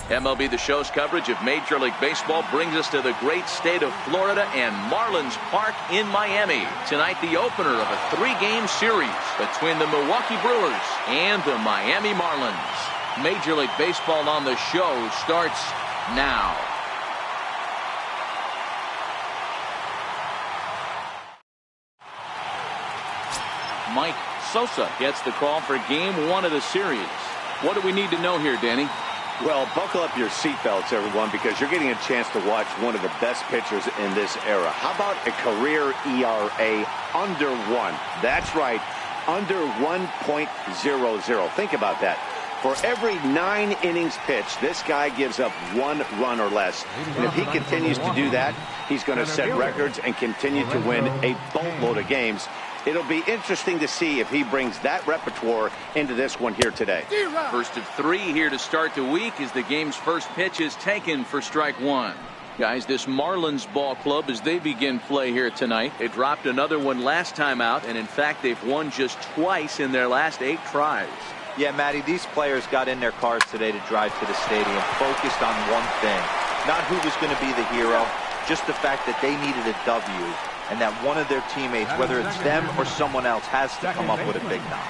MLB The Show's coverage of Major League Baseball brings us to the great state of Florida and Marlins Park in Miami. Tonight, the opener of a 3-game series between the Milwaukee Brewers and the Miami Marlins. Major League Baseball on the Show starts now. Mike Sosa gets the call for game 1 of the series. What do we need to know here, Danny? Well, buckle up your seatbelts, everyone, because you're getting a chance to watch one of the best pitchers in this era. How about a career ERA under 1? That's right, under 1.00. Think about that. For every 9 innings pitched, this guy gives up 1 run or less. And if he continues to do that, he's going to set records and continue to win a boatload of games. It'll be interesting to see if he brings that repertoire into this one here today. First of 3 here to start the week as the game's first pitch is taken for strike 1. Guys, this Marlins ball club, as they begin play here tonight, they dropped another one last time out, and in fact they've won just twice in their last 8 tries. Yeah, Matty, these players got in their cars today to drive to the stadium focused on one thing. Not who was going to be the hero, just the fact that they needed a W. And that one of their teammates, whether it's them or someone else, has to come up with a big knock.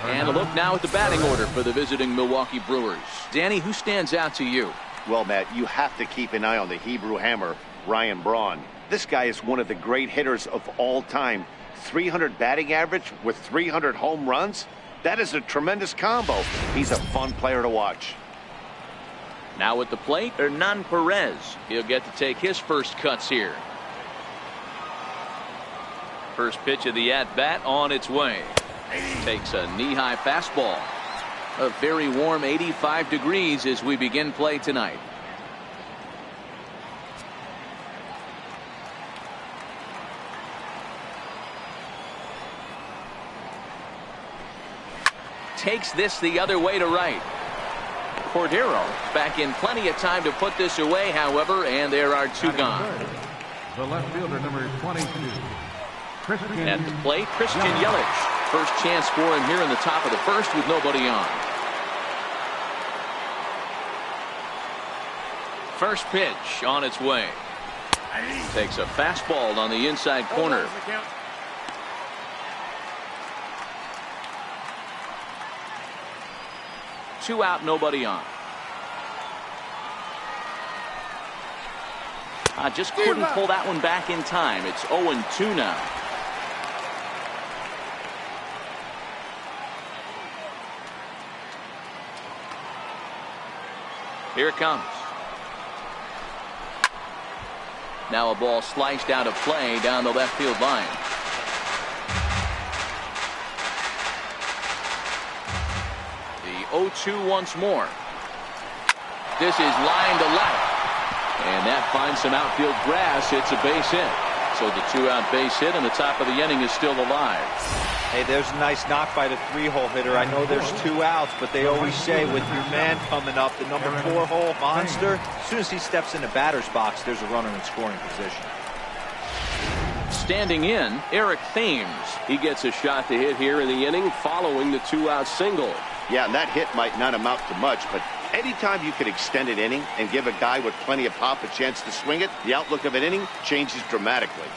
And a look now at the batting order for the visiting Milwaukee Brewers. Danny, who stands out to you? Well, Matt, you have to keep an eye on the Hebrew Hammer, Ryan Braun. This guy is one of the great hitters of all time. 300 batting average with 300 home runs? That is a tremendous combo. He's a fun player to watch. Now at the plate, Hernan Perez. He'll get to take his first cuts here. First pitch of the at-bat on its way. Takes a knee-high fastball. A very warm 85 degrees as we begin play tonight. Takes this the other way to right. Cordero back in plenty of time to put this away, however, and there are 2 gone. The left fielder, number 22. At the plate, Christian Yelich. First chance for him here in the top of the first with nobody on. First pitch on its way. Takes a fastball on the inside corner. Two out, nobody on. Just couldn't pull that one back in time. It's 0-2 now. Here it comes. Now a ball sliced out of play down the left field line. The 0-2 once more. This is line to left. And that finds some outfield grass. It's a base hit. So the 2-out base hit and the top of the inning is still alive. Hey, there's a nice knock by the 3-hole hitter. I know there's 2 outs, but they always say with your man coming up, the number 4-hole monster, as soon as he steps in the batter's box, there's a runner in scoring position. Standing in, Eric Thames. He gets a shot to hit here in the inning following the 2-out single. Yeah, and that hit might not amount to much, but anytime you can extend an inning and give a guy with plenty of pop a chance to swing it, the outlook of an inning changes dramatically.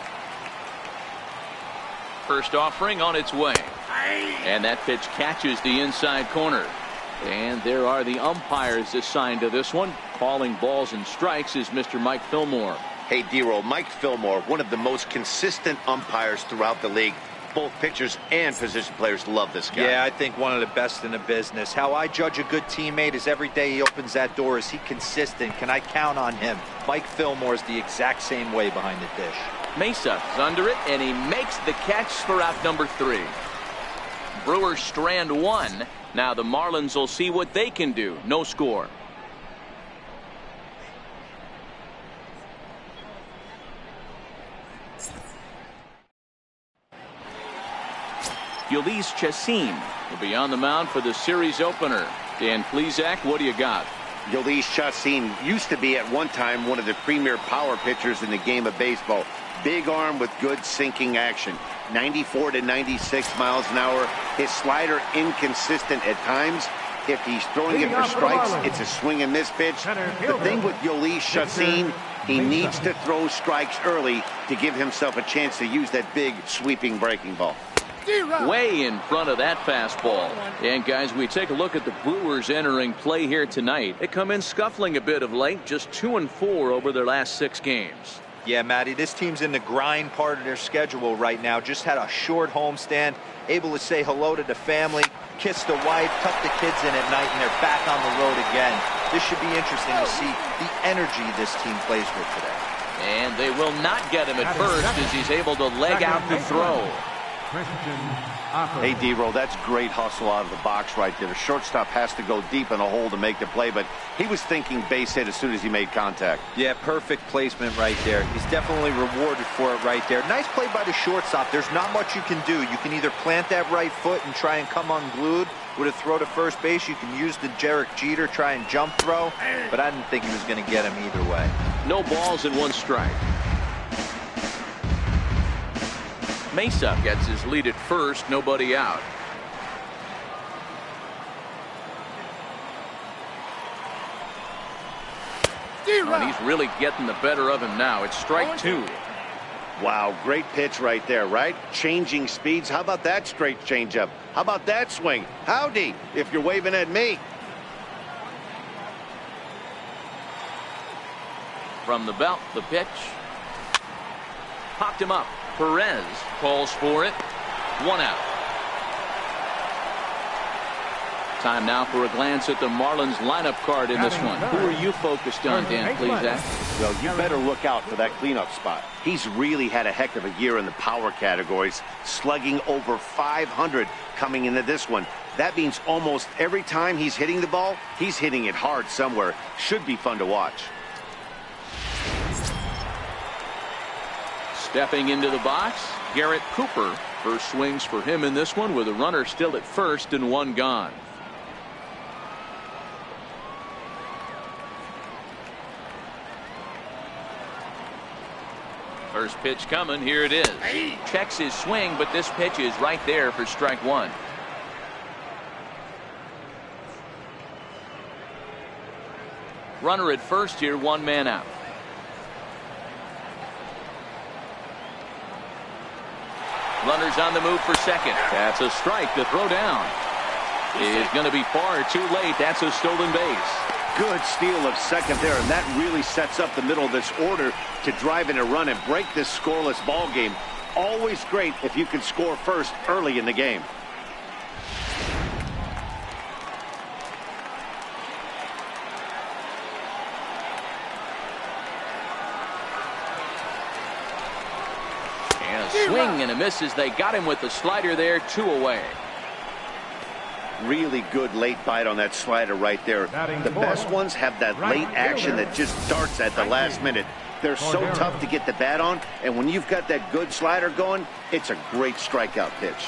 First offering on its way. And that pitch catches the inside corner. And there are the umpires assigned to this one. Calling balls and strikes is Mr. Mike Fillmore. Hey, D-Roll, Mike Fillmore, one of the most consistent umpires throughout the league. Both pitchers and position players love this guy. Yeah, I think one of the best in the business. How I judge a good teammate is every day he opens that door. Is he consistent? Can I count on him? Mike Fillmore is the exact same way behind the dish. Mesa is under it, and he makes the catch for out number 3. Brewers strand 1. Now the Marlins will see what they can do. No score. Ulysses Chacin will be on the mound for the series opener. Dan Plesac, what do you got? Ulysses Chacin used to be at one time one of the premier power pitchers in the game of baseball. Big arm with good sinking action. 94 to 96 miles an hour. His slider inconsistent at times. If he's throwing it for strikes, it's a swing and miss pitch. The thing with Yoeli Chacin, he needs to throw strikes early to give himself a chance to use that big sweeping breaking ball. Way in front of that fastball. And guys, we take a look at the Brewers entering play here tonight. They come in scuffling a bit of late, just 2-4 over their last 6 games. Yeah, Matty, this team's in the grind part of their schedule right now. Just had a short homestand, able to say hello to the family, kiss the wife, tuck the kids in at night, and they're back on the road again. This should be interesting to see the energy this team plays with today. And they will not get him at first as he's able to leg out the throw. Hey, D-Roll, that's great hustle out of the box right there. The shortstop has to go deep in a hole to make the play, but he was thinking base hit as soon as he made contact. Yeah, perfect placement right there. He's definitely rewarded for it right there. Nice play by the shortstop. There's not much you can do. You can either plant that right foot and try and come unglued with a throw to first base. You can use the Derek Jeter, try and jump throw, but I didn't think he was going to get him either way. No balls and 1 strike. Mesa gets his lead at first, nobody out. And he's really getting the better of him now. It's strike 2. Wow, great pitch right there, right? Changing speeds. How about that straight changeup? How about that swing? Howdy, if you're waving at me. From the belt, the pitch. Popped him up. Perez calls for it. 1 out. Time now for a glance at the Marlins lineup card in this one. Who are you focused on, Dan, please, ask? Well, you better look out for that cleanup spot. He's really had a heck of a year in the power categories, slugging over 500 coming into this one. That means almost every time he's hitting the ball, he's hitting it hard somewhere. Should be fun to watch. Stepping into the box, Garrett Cooper. First swings for him in this one with a runner still at first and 1 gone. First pitch coming. Here it is. Checks his swing, but this pitch is right there for strike 1. Runner at first here, 1 man out. Runners on the move for second. That's a strike. The throw down is going to be far too late. That's a stolen base. Good steal of second there, and that really sets up the middle of this order to drive in a run and break this scoreless ball game. Always great if you can score first early in the game. Swing and a miss as they got him with the slider there. 2 away. Really good late bite on that slider right there. The best ones have that late action that just starts at the last minute. They're so tough to get the bat on, and when you've got that good slider going, it's a great strikeout pitch.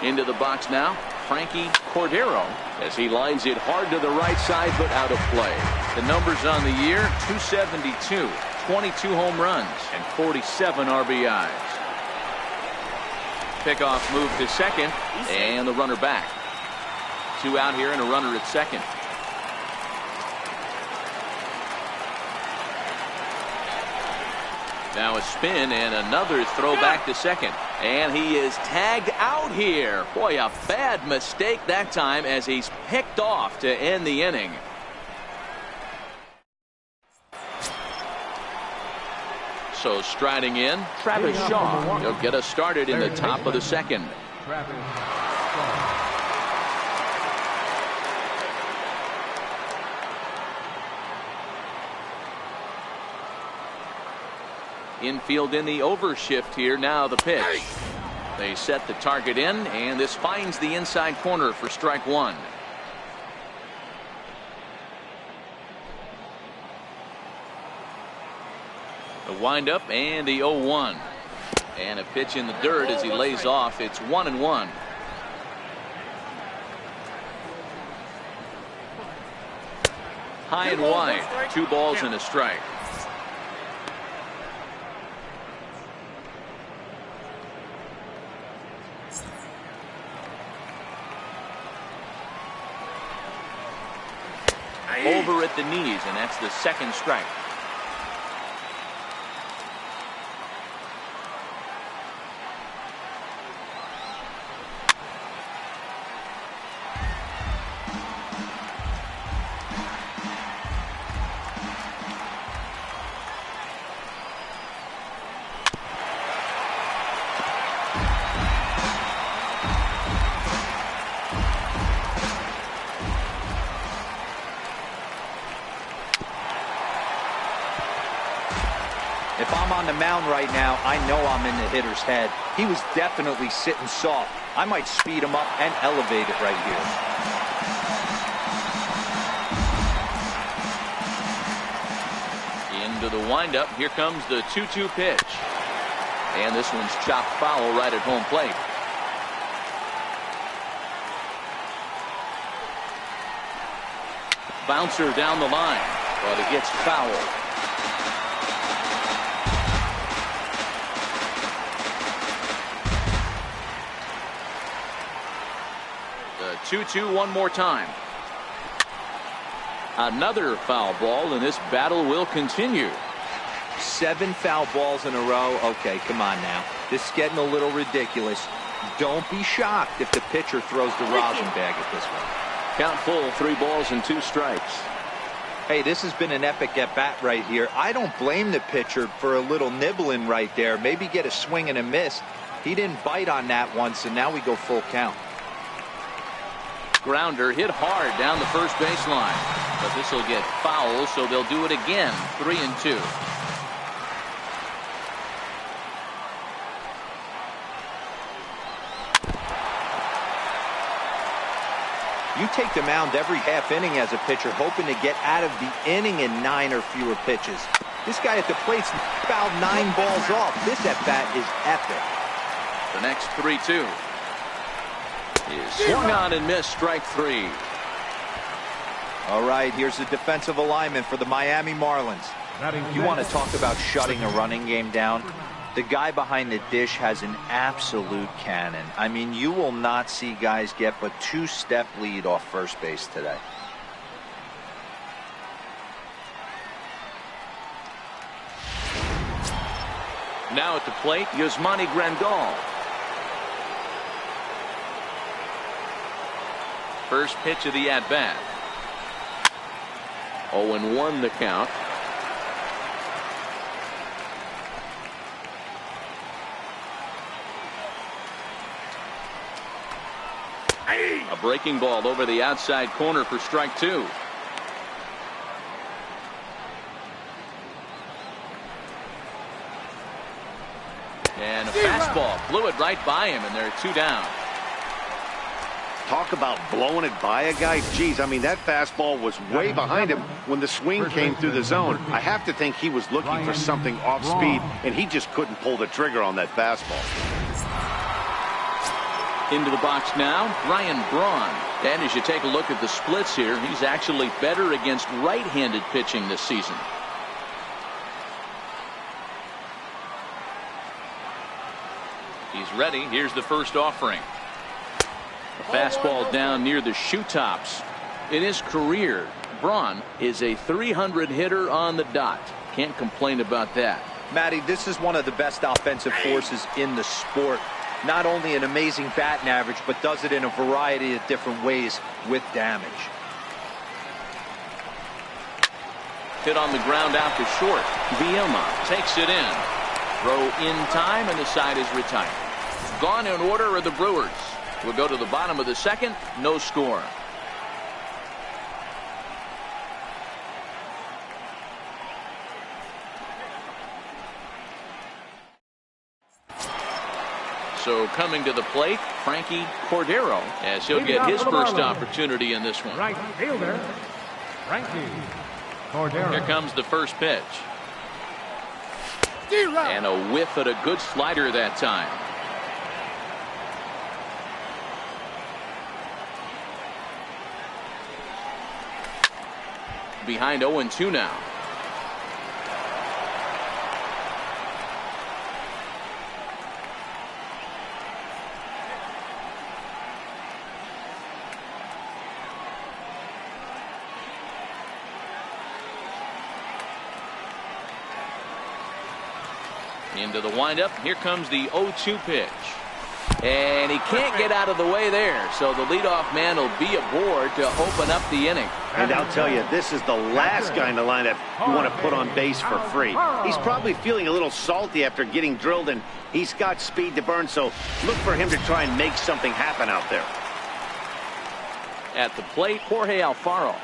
Into the box now, Frankie Cordero, as he lines it hard to the right side, but out of play. The numbers on the year, 272, 22 home runs, and 47 RBIs. Pickoff move to second, and the runner back. 2 out here and a runner at second. Now a spin and another throw back to second. And he is tagged out here. Boy, a bad mistake that time as he's picked off to end the inning. So striding in, Travis Shaw. He'll get us started in the top of the second. Infield in the overshift here. Now the pitch. They set the target in, and this finds the inside corner for strike 1. The windup and the 0-1. And a pitch in the dirt as he lays off. It's 1-1. High and wide. 2 balls and a strike. over at the knees, and that's the second strike. If I'm on the mound right now, I know I'm in the hitter's head. He was definitely sitting soft. I might speed him up and elevate it right here. Into the windup. Here comes the 2-2 pitch. And this one's chopped foul right at home plate. Bouncer down the line, but it gets fouled. The 2-2 one more time. Another foul ball, and this battle will continue. 7 foul balls in a row. Okay, come on now. This is getting a little ridiculous. Don't be shocked if the pitcher throws the rosin bag at this one. Count full, 3 balls and 2 strikes. Hey, this has been an epic at-bat right here. I don't blame the pitcher for a little nibbling right there. Maybe get a swing and a miss. He didn't bite on that once, and now we go full count. Grounder hit hard down the first baseline, but this will get foul, so they'll do it again. 3-2. You take the mound every half inning as a pitcher, hoping to get out of the inning in 9 or fewer pitches. This guy at the plate's fouled 9 balls off. This at-bat is epic. The next 3-2 is swung on and missed. Strike 3. All right, here's the defensive alignment for the Miami Marlins. You want to talk about shutting a running game down? The guy behind the dish has an absolute cannon. I mean, you will not see guys get but 2-step lead off first base today. Now at the plate, Yasmani Grandal. First pitch of the at-bat. 0-1 the count. A breaking ball over the outside corner for strike 2. And a fastball blew it right by him, and they're 2 down. Talk about blowing it by a guy. Geez, I mean, that fastball was way behind him when the swing came through the zone. I have to think he was looking for something off speed, and he just couldn't pull the trigger on that fastball. Into the box now, Ryan Braun. And as you take a look at the splits here, he's actually better against right-handed pitching this season. He's ready. Here's the first offering. A fastball down near the shoe tops. In his career, Braun is a .300 hitter on the dot. Can't complain about that. Matty, this is one of the best offensive forces in the sport. Not only an amazing batting average, but does it in a variety of different ways with damage. Hit on the ground out to short. Vilma takes it in. Throw in time, and the side is retired. Gone in order are the Brewers. We'll go to the bottom of the second. No score. So coming to the plate, Frankie Cordero, as he'll get his first opportunity in this one. Right fielder, Frankie Cordero. Here comes the first pitch. And a whiff at a good slider that time. Behind 0-2 now. Into the windup. Here comes the 0-2 pitch. And he can't get out of the way there. So the leadoff man will be aboard to open up the inning. And I'll tell you, this is the last guy in the lineup you want to put on base for free. He's probably feeling a little salty after getting drilled, and he's got speed to burn, so look for him to try and make something happen out there. At the plate, Jorge Alfaro.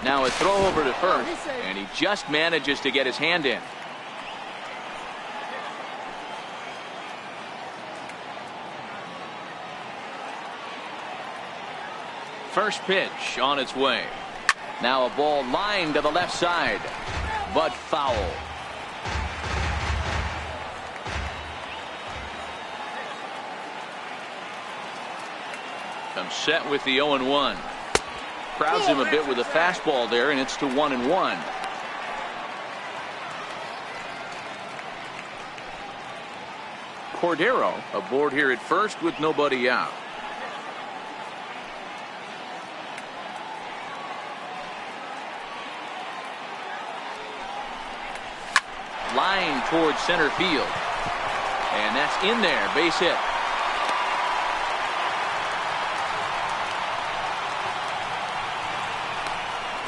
Now a throw over to first, and he just manages to get his hand in. First pitch on its way. Now a ball lined to the left side, but foul. I'm set with the 0-1. Crowds him a bit with a fastball there, and it's to 1-1. Cordero aboard here at first with nobody out. Line towards center field, and that's in there. Base hit.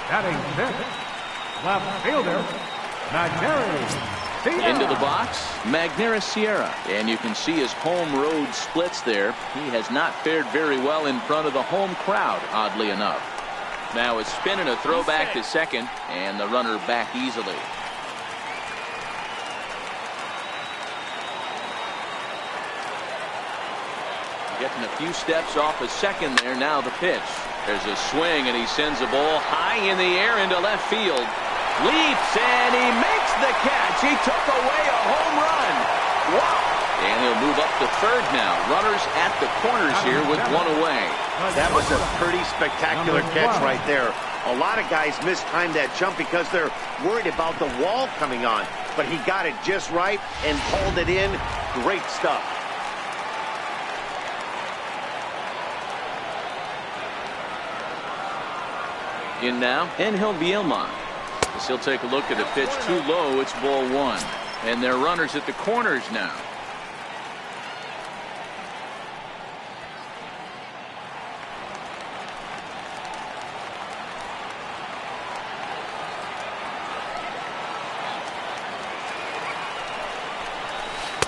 Batting fifth, left fielder, Magneuris. Into the box, Magneuris Sierra. And you can see his home road splits there. He has not fared very well in front of the home crowd, oddly enough. Now it's spinning a throwback to second, and the runner back easily. Getting a few steps off a second there. Now the pitch. There's a swing, and he sends the ball high in the air into left field. Leaps, and he makes the catch. He took away a home run. Wow. And he'll move up to third now. Runners at the corners here with one away. That was a pretty spectacular catch right there. A lot of guys mistime that jump because they're worried about the wall coming on. But he got it just right and hauled it in. Great stuff. In now, Angel Bielma. As he'll take a look at a pitch too low. It's ball one. And they're runners at the corners now.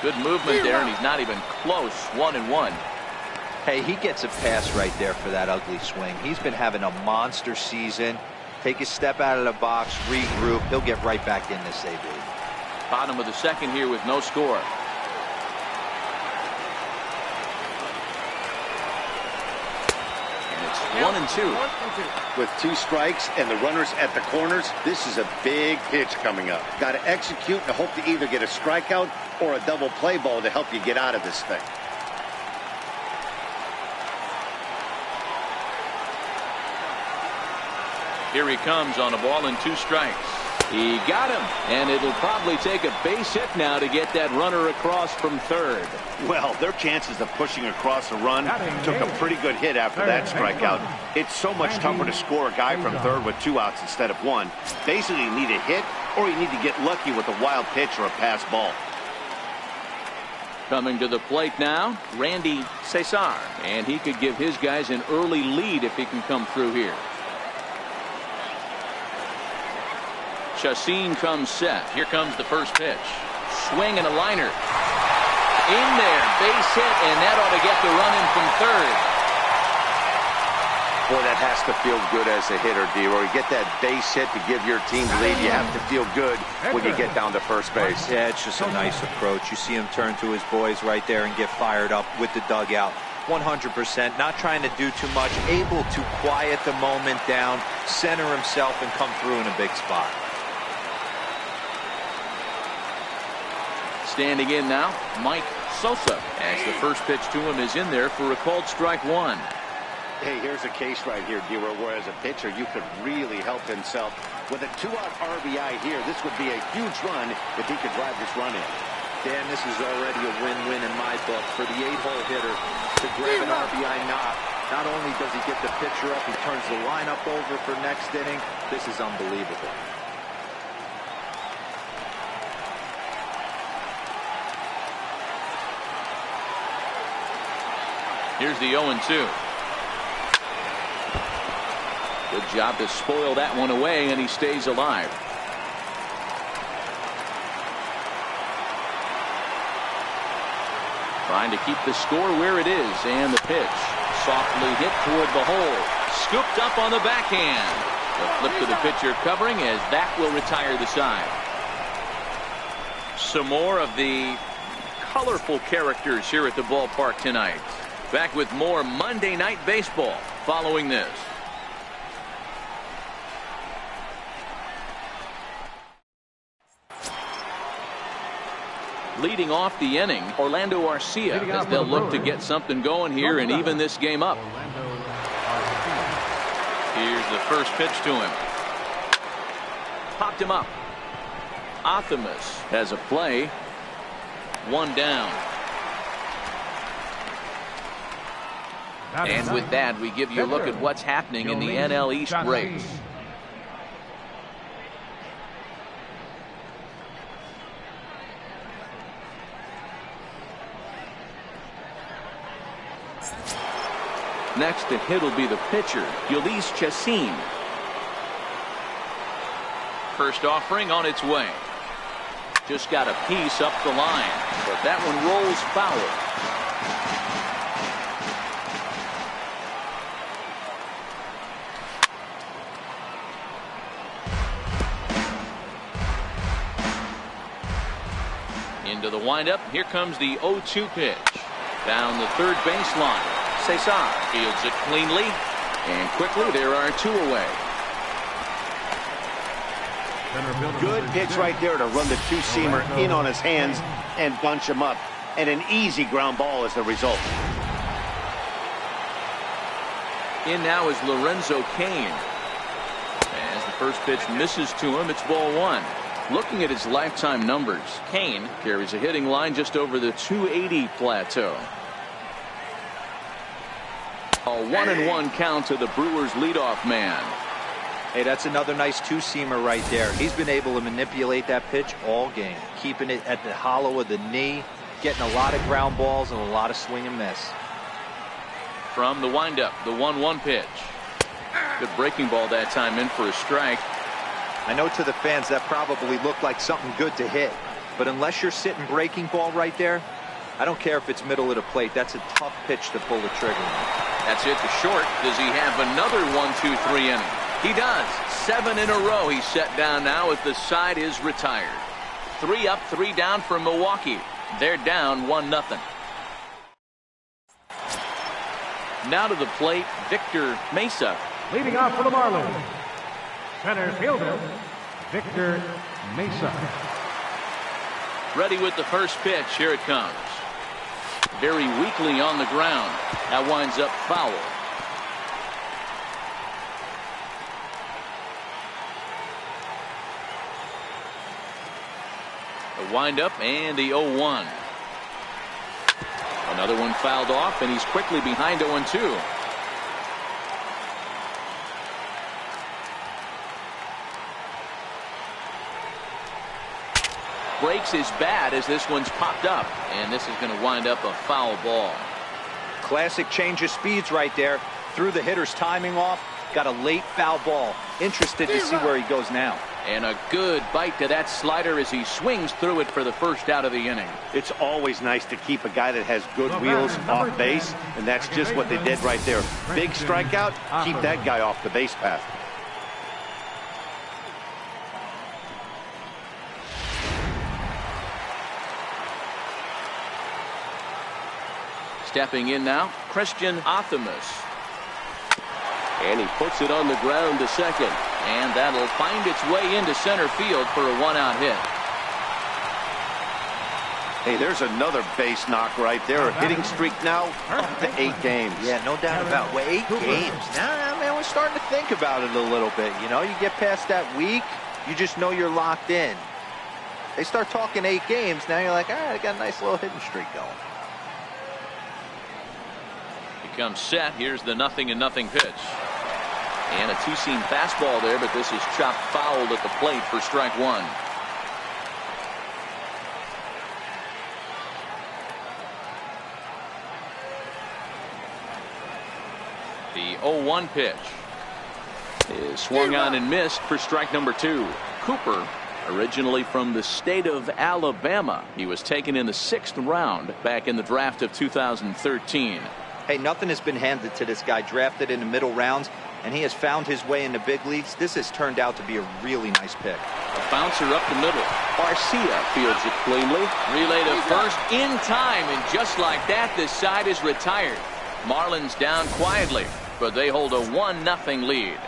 Good movement there, and he's not even close. 1-1. Hey, he gets a pass right there for that ugly swing. He's been having a monster season. Take a step out of the box, regroup. He'll get right back in this AB. Bottom of the second here with no score. And it's 1-2. With two strikes and the runners at the corners, this is a big pitch coming up. Got to execute and hope to either get a strikeout or a double play ball to help you get out of this thing. Here he comes on a ball and two strikes. He got him, and it'll probably take a base hit now to get that runner across from third. Well, their chances of pushing across a run took a pretty good hit after that strikeout. It's so much tougher to score a guy from third with two outs instead of one. Basically, you need a hit, or you need to get lucky with a wild pitch or a pass ball. Coming to the plate now, Randy Cesar, and he could give his guys an early lead if he can come through here. Chacin comes set. Here comes the first pitch. Swing and a liner. In there, base hit, and that ought to get the run in from third. Boy, that has to feel good as a hitter, D-Roy. You get that base hit to give your team the lead. You have to feel good when you get down to first base. Yeah, it's just a nice approach. You see him turn to his boys right there and get fired up with the dugout. 100%, not trying to do too much, able to quiet the moment down, center himself, and come through in a big spot. Standing in now, Mike Sosa, as the first pitch to him is in there for a called strike one. Hey, here's a case right here, D-Roy, where as a pitcher you could really help himself. With a two-out RBI here, this would be a huge run if he could drive this run in. Dan, this is already a win-win in my book. For the 8-hole hitter to grab an RBI knock, not only does he get the pitcher up, he turns the lineup over for next inning. This is unbelievable. Here's the 0-2. Good job to spoil that one away, and he stays alive. Trying to keep the score where it is, and the pitch softly hit toward the hole. Scooped up on the backhand. The flip to the pitcher covering, as that will retire the side. Some more of the colorful characters here at the ballpark tonight. Back with more Monday Night Baseball following this. Leading off the inning, Orlando Arcia, as they'll look to get something going here and even this game up. Here's the first pitch to him. Popped him up. Optimus has a play. One down. And with that, we give you a look at what's happening in the NL East race. Next to hit will be the pitcher, Ulysses Chacin. First offering on its way. Just got a piece up the line, but that one rolls foul. Into the windup. Here comes the 0-2 pitch. Down the third baseline. Cesar fields it cleanly, and quickly there are two away. Good pitch right there to run the two-seamer in on his hands and bunch him up. And an easy ground ball is the result. In now is Lorenzo Cain. As the first pitch misses to him, it's ball one. Looking at his lifetime numbers, Cain carries a hitting line just over the 280 plateau. A 1-1 count to the Brewers leadoff man. Hey, that's another nice two-seamer right there. He's been able to manipulate that pitch all game, keeping it at the hollow of the knee, getting a lot of ground balls and a lot of swing and miss. From the windup, the 1-1 pitch. Good breaking ball that time, in for a strike. I know to the fans that probably looked like something good to hit, but unless you're sitting breaking ball right there, I don't care if it's middle of the plate. That's a tough pitch to pull the trigger on. That's hit to short. Does he have another 1-2-3 inning? He does. 7 in a row he's set down now as the side is retired. 3 up, 3 down for Milwaukee. They're down 1-0. Now to the plate, Victor Mesa. Leading off for the Marlins, center fielder, Victor Mesa. Ready with the first pitch. Here it comes. Very weakly on the ground. That winds up foul. The windup and the 0-1. Another one fouled off, and he's quickly behind 0-2. Breaks his bat as this one's popped up, and this is going to wind up a foul ball. Classic change of speeds right there. Threw the hitter's timing off. Got a late foul ball. Interested to see where he goes now. And a good bite to that slider as he swings through it for the first out of the inning. It's always nice to keep a guy that has good wheels off base, and that's just what they did right there. Big strikeout, keep that guy off the base path. Stepping in now, Christian Optimus. And he puts it on the ground to second. And that'll find its way into center field for a one-out hit. Hey, there's another base knock right there. A hitting streak now up to 8 games. Yeah, no doubt about it. Well, 8 games. Now, man, we're starting to think about it a little bit. You know, you get past that week, you just know you're locked in. They start talking 8 games. Now you're like, all right, I got a nice little hitting streak going. He comes set. Here's the 0-0 pitch. And a two-seam fastball there, but this is chopped fouled at the plate for strike 1. The 0-1 pitch is swung on and missed for strike number 2. Cooper, originally from the state of Alabama. He was taken in the 6th round back in the draft of 2013. Hey, nothing has been handed to this guy. Drafted in the middle rounds, and he has found his way in the big leagues. This has turned out to be a really nice pick. A bouncer up the middle. Garcia fields it cleanly. Relay to first in time, and just like that, this side is retired. Marlins down quietly, but they hold a 1-0 lead.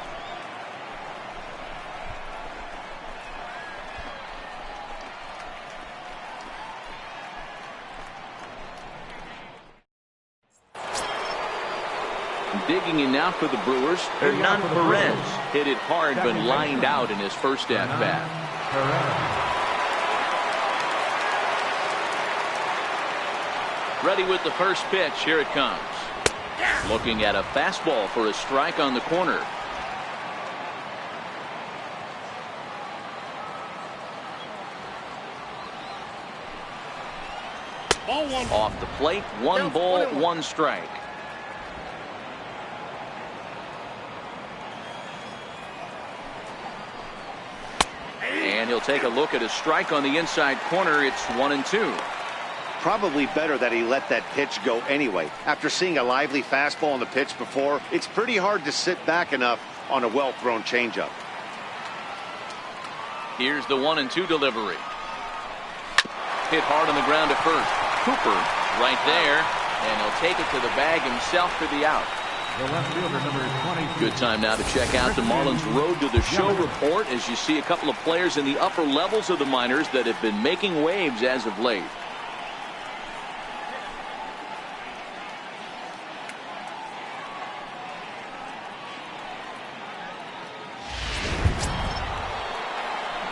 Digging in now for the Brewers, Hernan Perez hit it hard but lined out in his first at-bat. Ready with the first pitch. Here it comes. Looking at a fastball for a strike on the corner. Off the plate, 1 ball, 1 strike. And he'll take a look at a strike on the inside corner. It's 1-2. Probably better that he let that pitch go anyway. After seeing a lively fastball on the pitch before, it's pretty hard to sit back enough on a well-thrown changeup. Here's the 1-2 delivery. Hit hard on the ground at first. Cooper right there, and he'll take it to the bag himself for the out. The left fielder, number 22. Good time now to check out the Marlins Road to the Show report, as you see a couple of players in the upper levels of the minors that have been making waves as of late.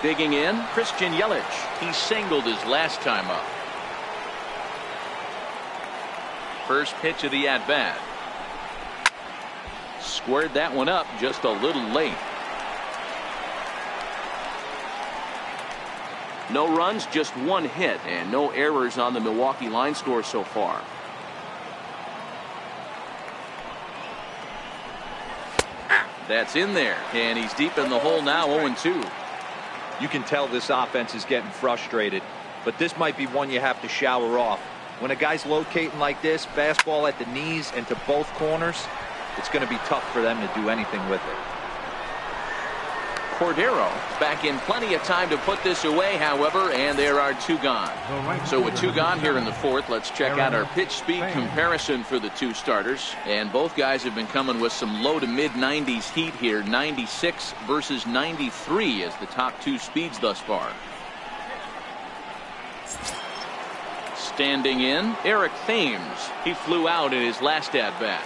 Digging in, Christian Yelich. He singled his last time up. First pitch of the at-bat. Squared that one up just a little late. No runs, just 1 hit, and no errors on the Milwaukee line score so far. That's in there, and he's deep in the hole now, 0-2. You can tell this offense is getting frustrated, but this might be one you have to shower off. When a guy's locating like this, fastball at the knees and to both corners, it's going to be tough for them to do anything with it. Cordero back in plenty of time to put this away, however, and there are 2 gone. So with 2 gone here in the 4th, let's check out our pitch speed comparison for the 2 starters. And both guys have been coming with some low to mid 90s heat here. 96 versus 93 as the top 2 speeds thus far. Standing in, Eric Thames. He flew out in his last at-bat.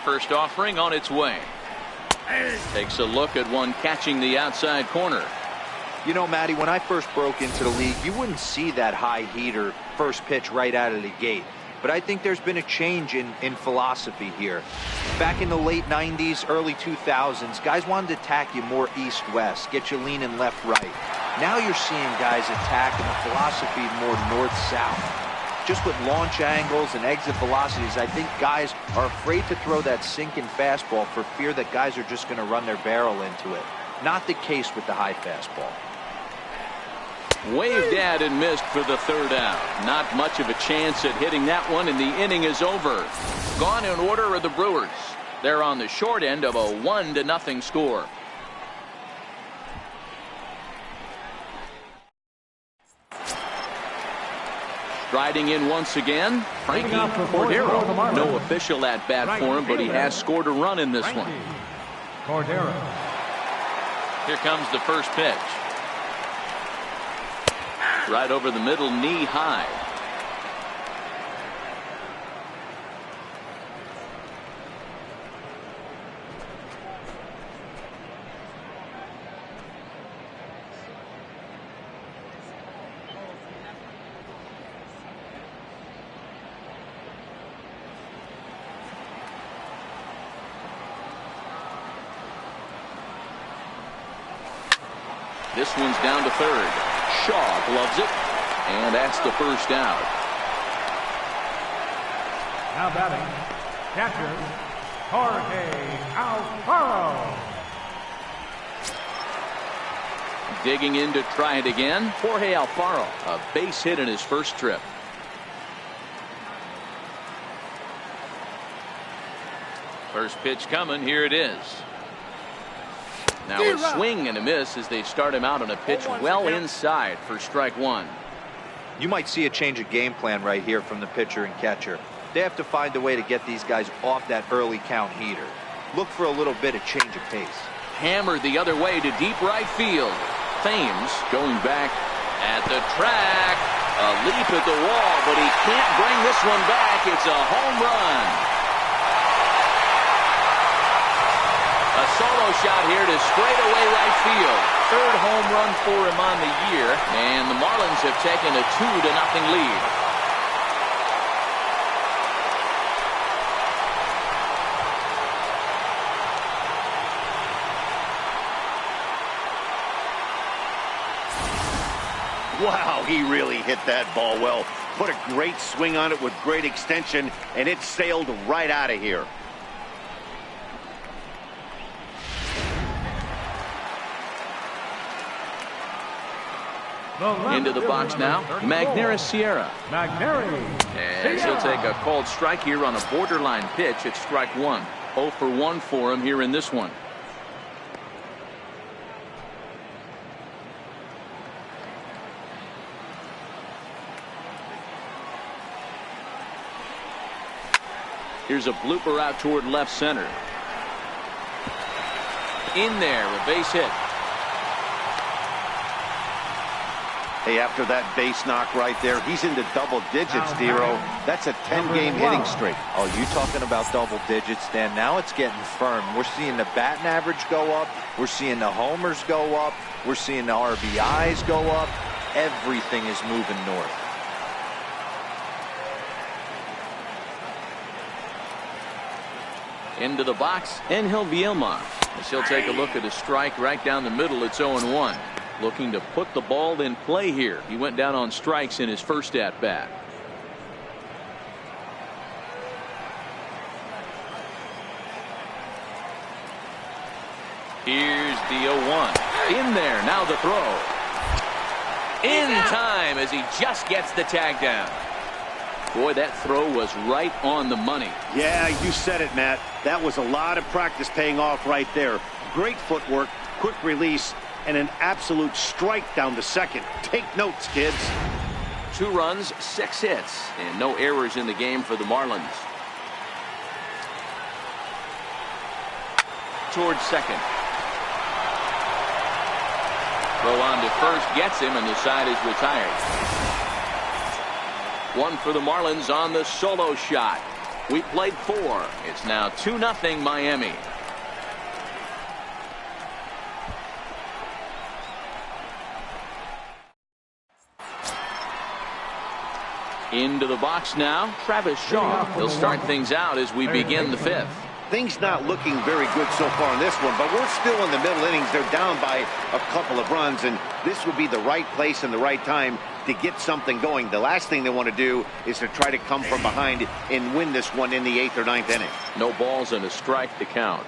First offering on its way. Takes a look at one catching the outside corner. You know, Matty, when I first broke into the league, you wouldn't see that high heater first pitch right out of the gate. But I think there's been a change in philosophy here. Back in the late 90s, early 2000s, guys wanted to attack you more east-west, get you leaning left-right. Now you're seeing guys attacking the philosophy more north-south. Just with launch angles and exit velocities, I think guys are afraid to throw that sinking fastball for fear that guys are just going to run their barrel into it. Not the case with the high fastball. Waved at and missed for the 3rd out. Not much of a chance at hitting that one, and the inning is over. Gone in order are the Brewers. They're on the short end of a 1-0 score. Striding in once again, Frankie Cordero. No official at-bat for him, but he has scored a run in this one. Cordero. Here comes the first pitch. Right over the middle, knee high. This one's down to third. Shaw gloves it, and that's the first out. Now batting, catcher, Jorge Alfaro. Digging in to try it again, Jorge Alfaro. A base hit in his first trip. First pitch coming. Here it is. Now a swing and a miss as they start him out on a pitch well inside for strike one. You might see a change of game plan right here from the pitcher and catcher. They have to find a way to get these guys off that early count heater. Look for a little bit of change of pace. Hammered the other way to deep right field. Thames going back at the track. A leap at the wall, but he can't bring this one back. It's a home run. A solo shot here to straightaway right field. Third home run for him on the year, and the Marlins have taken a 2-0 lead. Wow, he really hit that ball well. Put a great swing on it with great extension, and it sailed right out of here. Into the box now, Magneuris Sierra. As he'll take a called strike here on a borderline pitch at strike one. 0 for 1 for him here in this one. Here's a blooper out toward left center. In there, a base hit. Hey, after that base knock right there, he's into double digits, Dero. That's a 10-game hitting streak. Oh, you talking about double digits, Dan? Now it's getting firm. We're seeing the batting average go up. We're seeing the homers go up. We're seeing the RBIs go up. Everything is moving north. Into the box, Angel Vielma. As he'll take a look at a strike right down the middle. It's 0-1. Looking to put the ball in play here. He went down on strikes in his first at bat. Here's the 0-1. In there, now the throw. In time as he just gets the tag down. Boy, that throw was right on the money. Yeah, you said it, Matt. That was a lot of practice paying off right there. Great footwork, quick release, and an absolute strike down the second. Take notes, kids. 2 runs, 6 hits, and no errors in the game for the Marlins. Towards second. Throw on to first gets him, and the side is retired. 1 for the Marlins on the solo shot. We played 4. It's now 2-0 Miami. Into the box now, Travis Shaw. He'll start things out as we begin the 5th. Things not looking very good so far in this one, but we're still in the middle innings. They're down by a couple of runs, and this would be the right place and the right time to get something going. The last thing they want to do is to try to come from behind and win this one in the 8th or 9th inning. No balls and a strike to count.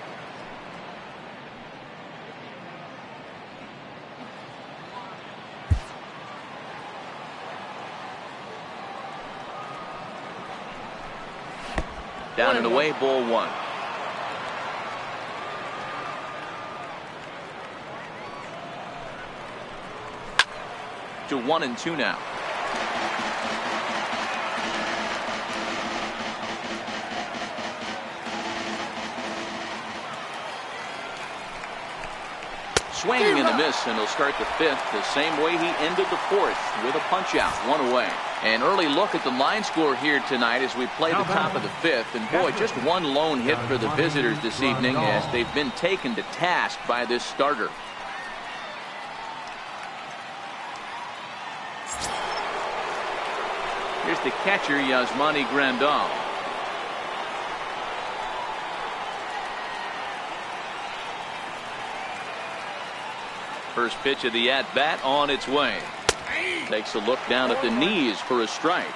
Down and away, ball 1. To 1-2 now. Swinging and a miss, and he'll start the 5th the same way he ended the 4th with a punch out, 1 away. An early look at the line score here tonight as we play the top of the 5th, and boy, just 1 lone hit for the visitors this evening as they've been taken to task by this starter. Here's the catcher, Yasmani Grandal. First pitch of the at-bat on its way. Takes a look down at the knees for a strike.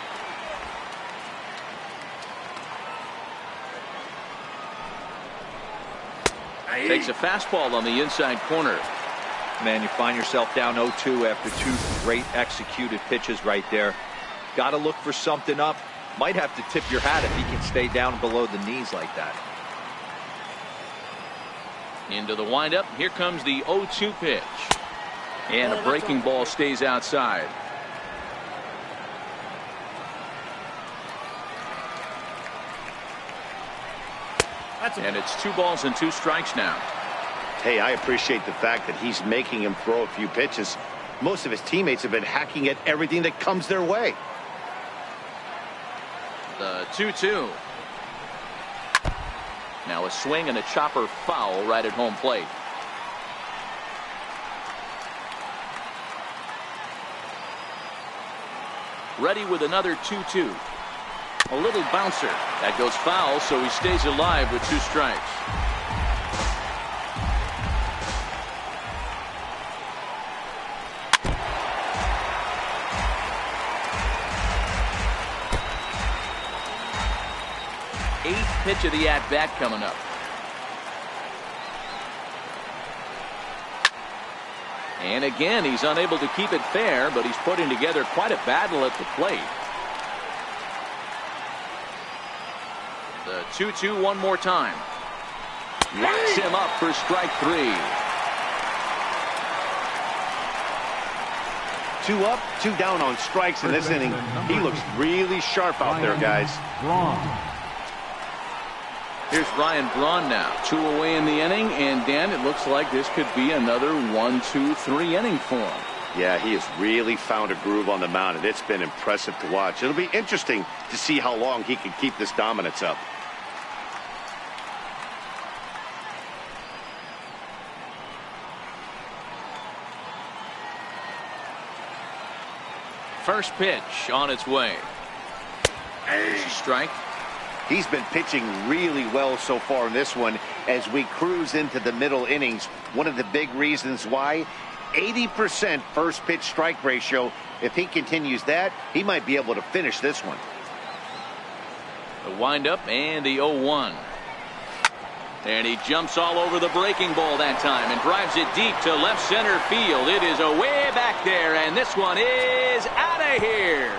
Takes a fastball on the inside corner. Man, you find yourself down 0-2 after two great executed pitches right there. Got to look for something up. Might have to tip your hat if he can stay down below the knees like that. Into the windup. Here comes the 0-2 pitch. And a breaking ball stays outside. And it's 2 balls and 2 strikes now. Hey, I appreciate the fact that he's making him throw a few pitches. Most of his teammates have been hacking at everything that comes their way. The 2-2. Now a swing and a chopper foul right at home plate. Ready with another 2-2. A little bouncer. That goes foul, so he stays alive with 2 strikes. Eighth pitch of the at-bat coming up. And again, he's unable to keep it fair, but he's putting together quite a battle at the plate. The 2-2 one more time. Locks him up for strike 3. 2 up, 2 down on strikes in this inning. He looks really sharp out there, guys. Here's Ryan Braun now. 2 away in the inning, and Dan, it looks like this could be another 1-2-3 inning for him. Yeah, he has really found a groove on the mound, and it's been impressive to watch. It'll be interesting to see how long he can keep this dominance up. First pitch on its way. There's a strike. He's been pitching really well so far in this one as we cruise into the middle innings. One of the big reasons why, 80% first pitch strike ratio. If he continues that, he might be able to finish this one. The windup and the 0-1. And he jumps all over the breaking ball that time and drives it deep to left center field. It is away back there, and this one is out of here.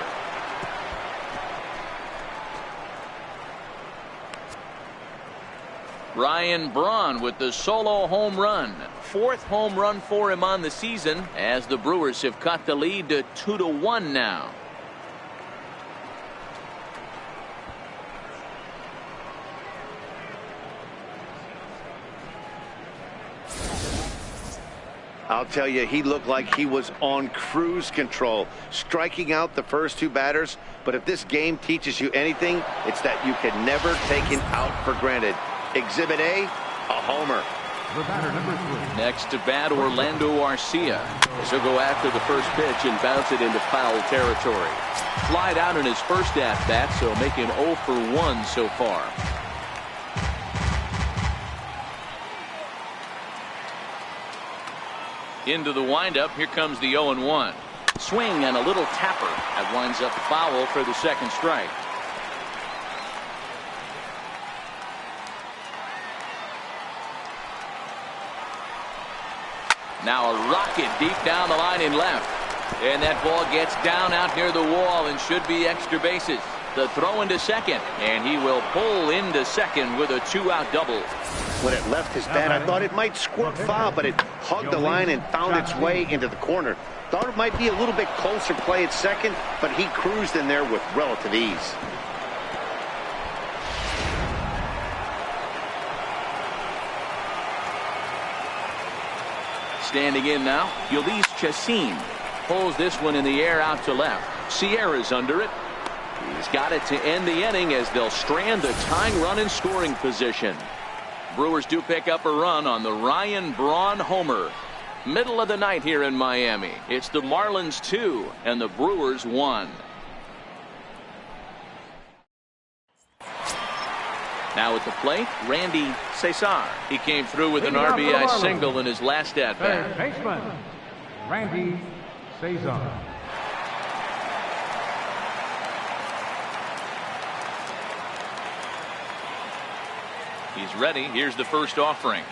Ryan Braun with the solo home run. 4th home run for him on the season as the Brewers have cut the lead to 2-1 now. I'll tell you, he looked like he was on cruise control, striking out the first 2 batters. But if this game teaches you anything, it's that you can never take an out for granted. Exhibit A, a homer. Next to bat, Orlando Arcia. He'll go after the first pitch and bounce it into foul territory. Flied out in his first at-bat, so making 0 for 1 so far. Into the windup. Here comes the 0-1. Swing and a little tapper. That winds up foul for the second strike. Now a rocket deep down the line in left. And that ball gets down out near the wall and should be extra bases. The throw into second, and he will pull into second with a 2-out double. When it left his bat, I thought it might squirt foul, but it hugged the line and found its way into the corner. Thought it might be a little bit closer play at second, but he cruised in there with relative ease. Standing in now, Ulysses Chassin pulls this one in the air out to left. Sierra's under it. He's got it to end the inning as they'll strand the tying run in scoring position. Brewers do pick up a run on the Ryan Braun homer. Middle of the night here in Miami. It's the Marlins 2 and the Brewers 1. Now at the plate, Randy Cesar. He came through with an RBI single in his last at-bat. Baseman, Randy Cesar. He's ready. Here's the first offering.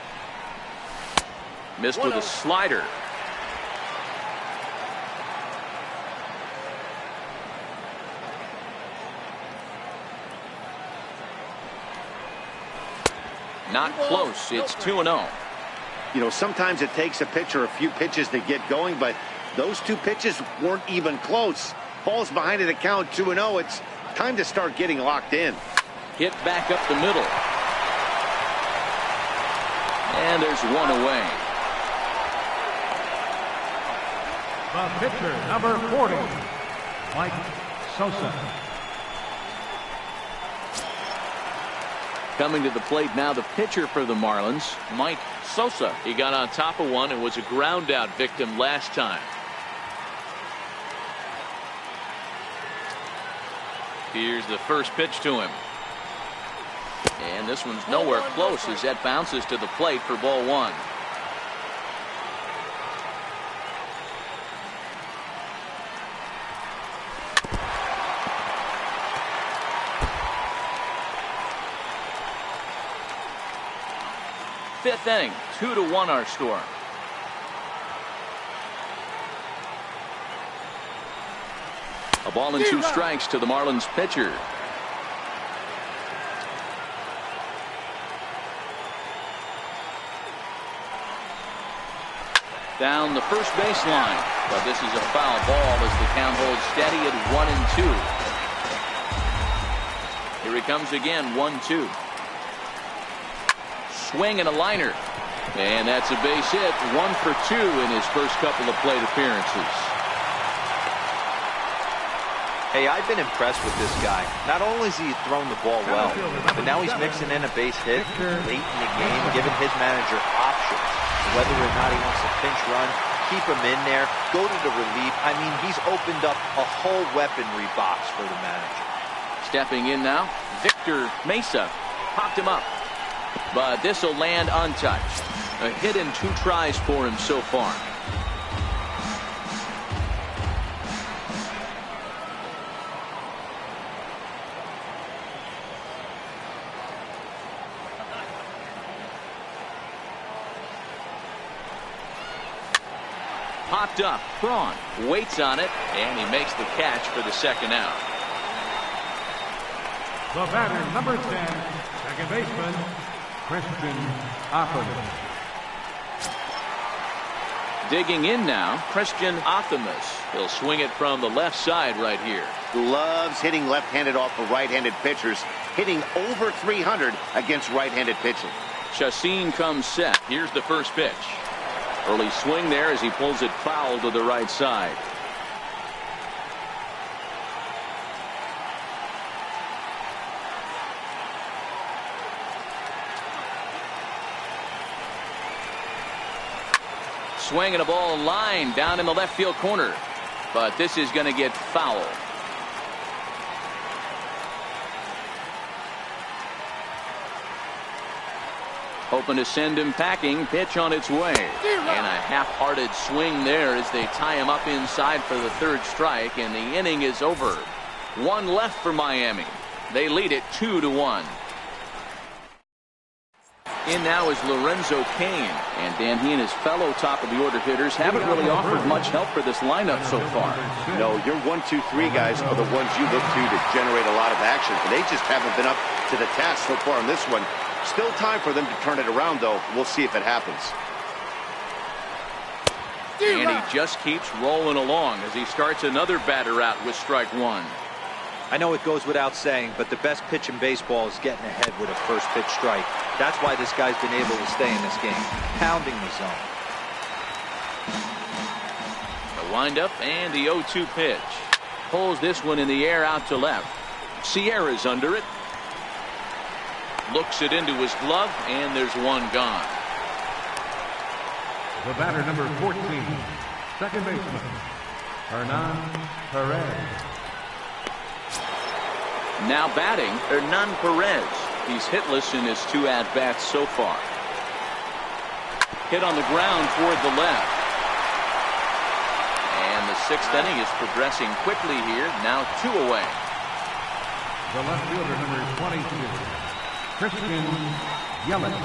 Missed with a slider. Not close. It's 2-0. You know, sometimes it takes a pitcher a few pitches to get going, but those two pitches weren't even close. Falls behind at a count 2-0. It's time to start getting locked in. Hit back up the middle. And there's one away. The pitcher, number 40, Mike Sosa. Coming to the plate now, the pitcher for the Marlins, Mike Sosa. He got on top of one and was a ground out victim last time. Here's the first pitch to him. And this one's nowhere close as that bounces to the plate for ball one. Fifth inning, 2-1 our score. A ball and 2 strikes to the Marlins pitcher. Down the first baseline, but this is a foul ball as the count holds steady at 1-2. Here he comes again, 1-2. Swing and a liner, and that's a base hit. 1 for 2 in his first couple of plate appearances. Hey, I've been impressed with this guy. Not only has he thrown the ball well, but now he's mixing in a base hit late in the game, giving his manager options. Whether or not he wants to pinch run, keep him in there, go to the relief. I mean, he's opened up a whole weaponry box for the manager. Stepping in now, Victor Mesa popped him up. But this will land untouched. A hit in 2 tries for him so far. Popped up. Braun waits on it, and he makes the catch for the second out. The batter, number 10, second baseman, Christian Optimus. Digging in now, Christian Optimus. He'll swing it from the left side right here. Loves hitting left-handed off of right-handed pitchers, hitting over 300 against right-handed pitching. Chacin comes set. Here's the first pitch. Early swing there as he pulls it foul to the right side. Swinging a ball line down in the left field corner, but this is going to get foul. Hoping to send him packing. Pitch on its way, and a half-hearted swing there as they tie him up inside for the third strike, and the inning is over. 1 left for Miami. They lead it 2-1. In now is Lorenzo Cain, and Dan, he and his fellow top-of-the-order hitters haven't really offered much help for this lineup so far. No, your 1, 2, 3 guys are the ones you look to generate a lot of action, but they just haven't been up to the task so far in this one. Still time for them to turn it around, though. We'll see if it happens. And he just keeps rolling along as he starts another batter out with strike 1. I know it goes without saying, but the best pitch in baseball is getting ahead with a first pitch strike. That's why this guy's been able to stay in this game, pounding the zone. The windup and the 0-2 pitch. Pulls this one in the air out to left. Sierra's under it. Looks it into his glove, and there's one gone. The batter, number 14, second baseman, Hernan Perez. Now batting, Hernan Perez. He's hitless in his 2 at-bats so far. Hit on the ground toward the left. And the 6th inning is progressing quickly here. Now 2 away. The left fielder, number 22, Christian Yelich.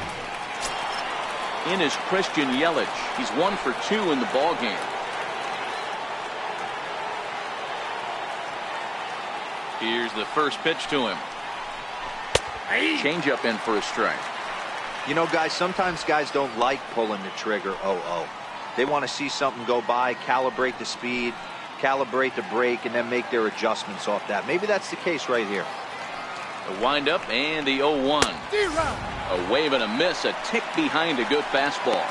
In is Christian Yelich. He's 1 for 2 in the ball game. Here's the first pitch to him. Changeup in for a strike. You know, guys, sometimes guys don't like pulling the trigger. They want to see something go by, calibrate the speed, calibrate the brake, and then make their adjustments off that. Maybe that's the case right here. The windup and the 0-1. A wave and a miss, a tick behind a good fastball.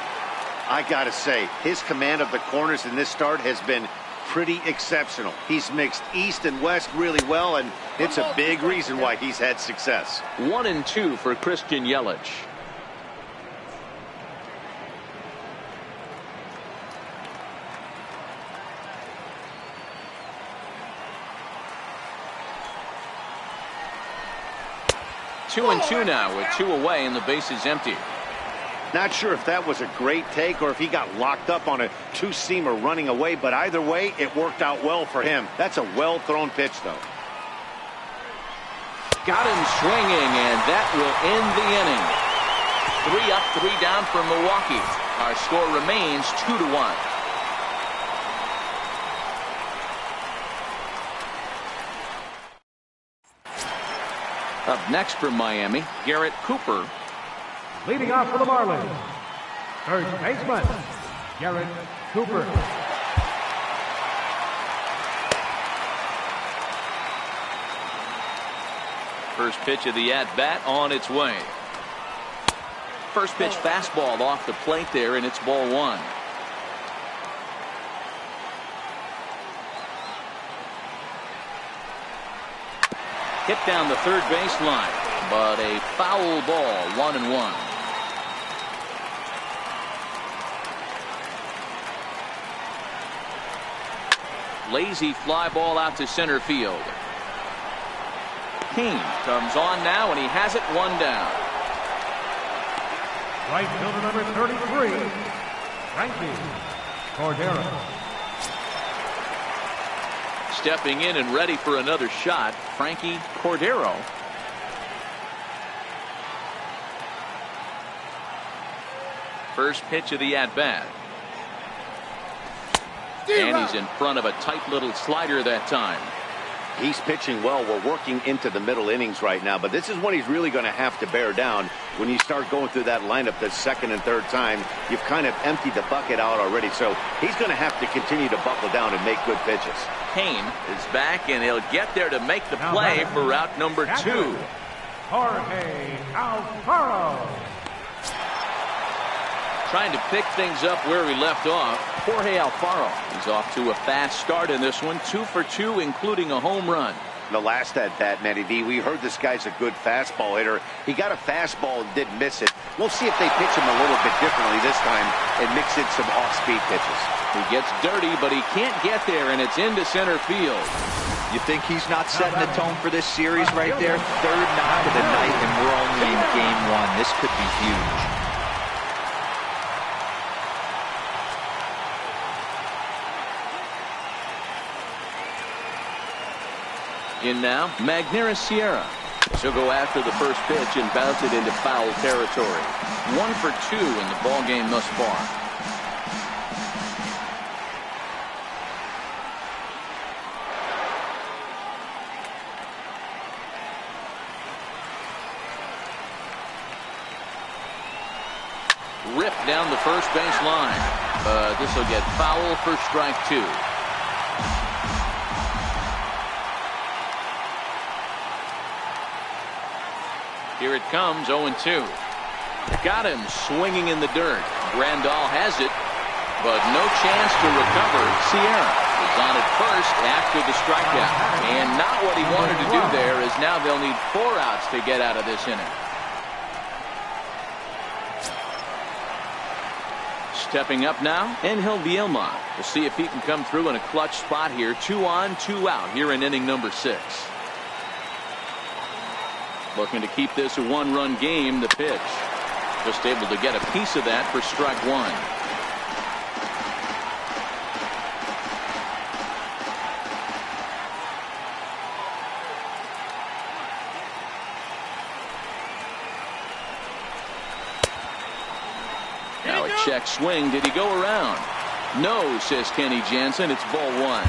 I gotta say, his command of the corners in this start has been pretty exceptional. He's mixed east and west really well, and it's a big reason why he's had success. 1-2 for Christian Yelich. Two and 2 now with 2 away and the bases empty. Not sure if that was a great take or if he got locked up on a 2-seamer running away, but either way, it worked out well for him. That's a well-thrown pitch, though. Got him swinging, and that will end the inning. 3 up, 3 down for Milwaukee. Our score remains 2-1. Up next for Miami, Garrett Cooper. Leading off for the Marlins, first baseman, Garrett Cooper. First pitch of the at-bat on its way. First pitch fastball off the plate there, and it's ball 1. Hit down the third baseline, but a foul ball, 1-1. Lazy fly ball out to center field. Kane comes on now, and he has it 1 down. Right fielder number 33, Frankie Cordero. Stepping in and ready for another shot, Frankie Cordero. First pitch of the at-bat. And he's in front of a tight little slider that time. He's pitching well. We're working into the middle innings right now, but this is when he's really going to have to bear down. When you start going through that lineup the second and third time, you've kind of emptied the bucket out already, so he's going to have to continue to buckle down and make good pitches. Kane is back, and he'll get there to make the play for route number 2. Jorge Alfaro. Trying to pick things up where he left off, Jorge Alfaro. He's off to a fast start in this one, 2 for 2, including a home run. The last at-bat, Matty D, we heard this guy's a good fastball hitter. He got a fastball and didn't miss it. We'll see if they pitch him a little bit differently this time and mix in some off-speed pitches. He gets dirty, but he can't get there, and it's into center field. You think he's not setting the tone for this series right there? Third knock of the night, and we're only in game 1. This could be huge. In now, Magneuris Sierra. She'll go after the first pitch and bounce it into foul territory. 1 for 2 in the ball game thus far. Ripped down the first base line. This will get foul for strike 2. Here it comes, 0-2. Got him swinging in the dirt. Grandal has it, but no chance to recover. Sierra is on at first after the strikeout. And not what he wanted to do there, as now they'll need 4 outs to get out of this inning. Stepping up now, Angel Bielma. We'll see if he can come through in a clutch spot here. 2 on, 2 out here in inning number 6. Looking to keep this a one-run game. The pitch. Just able to get a piece of that for strike one. Now a check swing. Did he go around? No, says Kenny Jansen. It's ball one.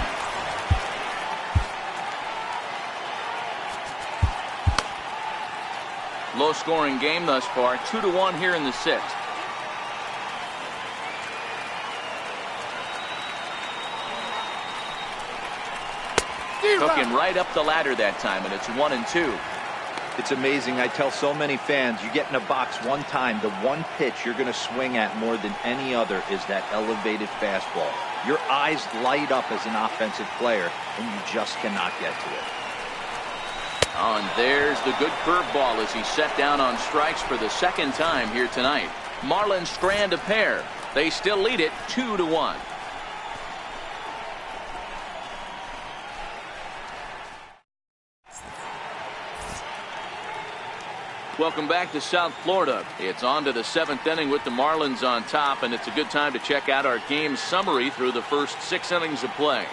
Low-scoring game thus far. 2-1 here in the sixth. Took him right up the ladder that time, and it's 1-2. It's amazing. I tell so many fans, you get in a box one time, the one pitch you're going to swing at more than any other is that elevated fastball. Your eyes light up as an offensive player, and you just cannot get to it. Oh, and there's the good curveball as he's set down on strikes for the second time here tonight. Marlins strand a pair. They still lead it 2-1. Welcome back to South Florida. It's on to the seventh inning with the Marlins on top, and it's a good time to check out our game summary through the first 6 innings of play.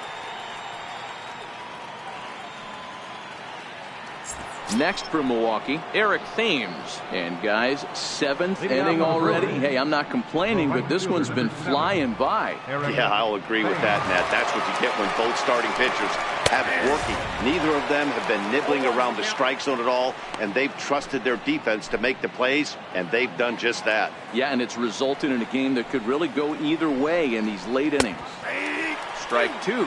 Next for Milwaukee, Eric Thames. And guys, 7th inning already. Hey, I'm not complaining, but this one's been flying by. Yeah, I'll agree with that, Nat. That's what you get when both starting pitchers have it working. Neither of them have been nibbling around the strike zone at all, and they've trusted their defense to make the plays, and they've done just that. Yeah, and it's resulted in a game that could really go either way in these late innings. Strike two.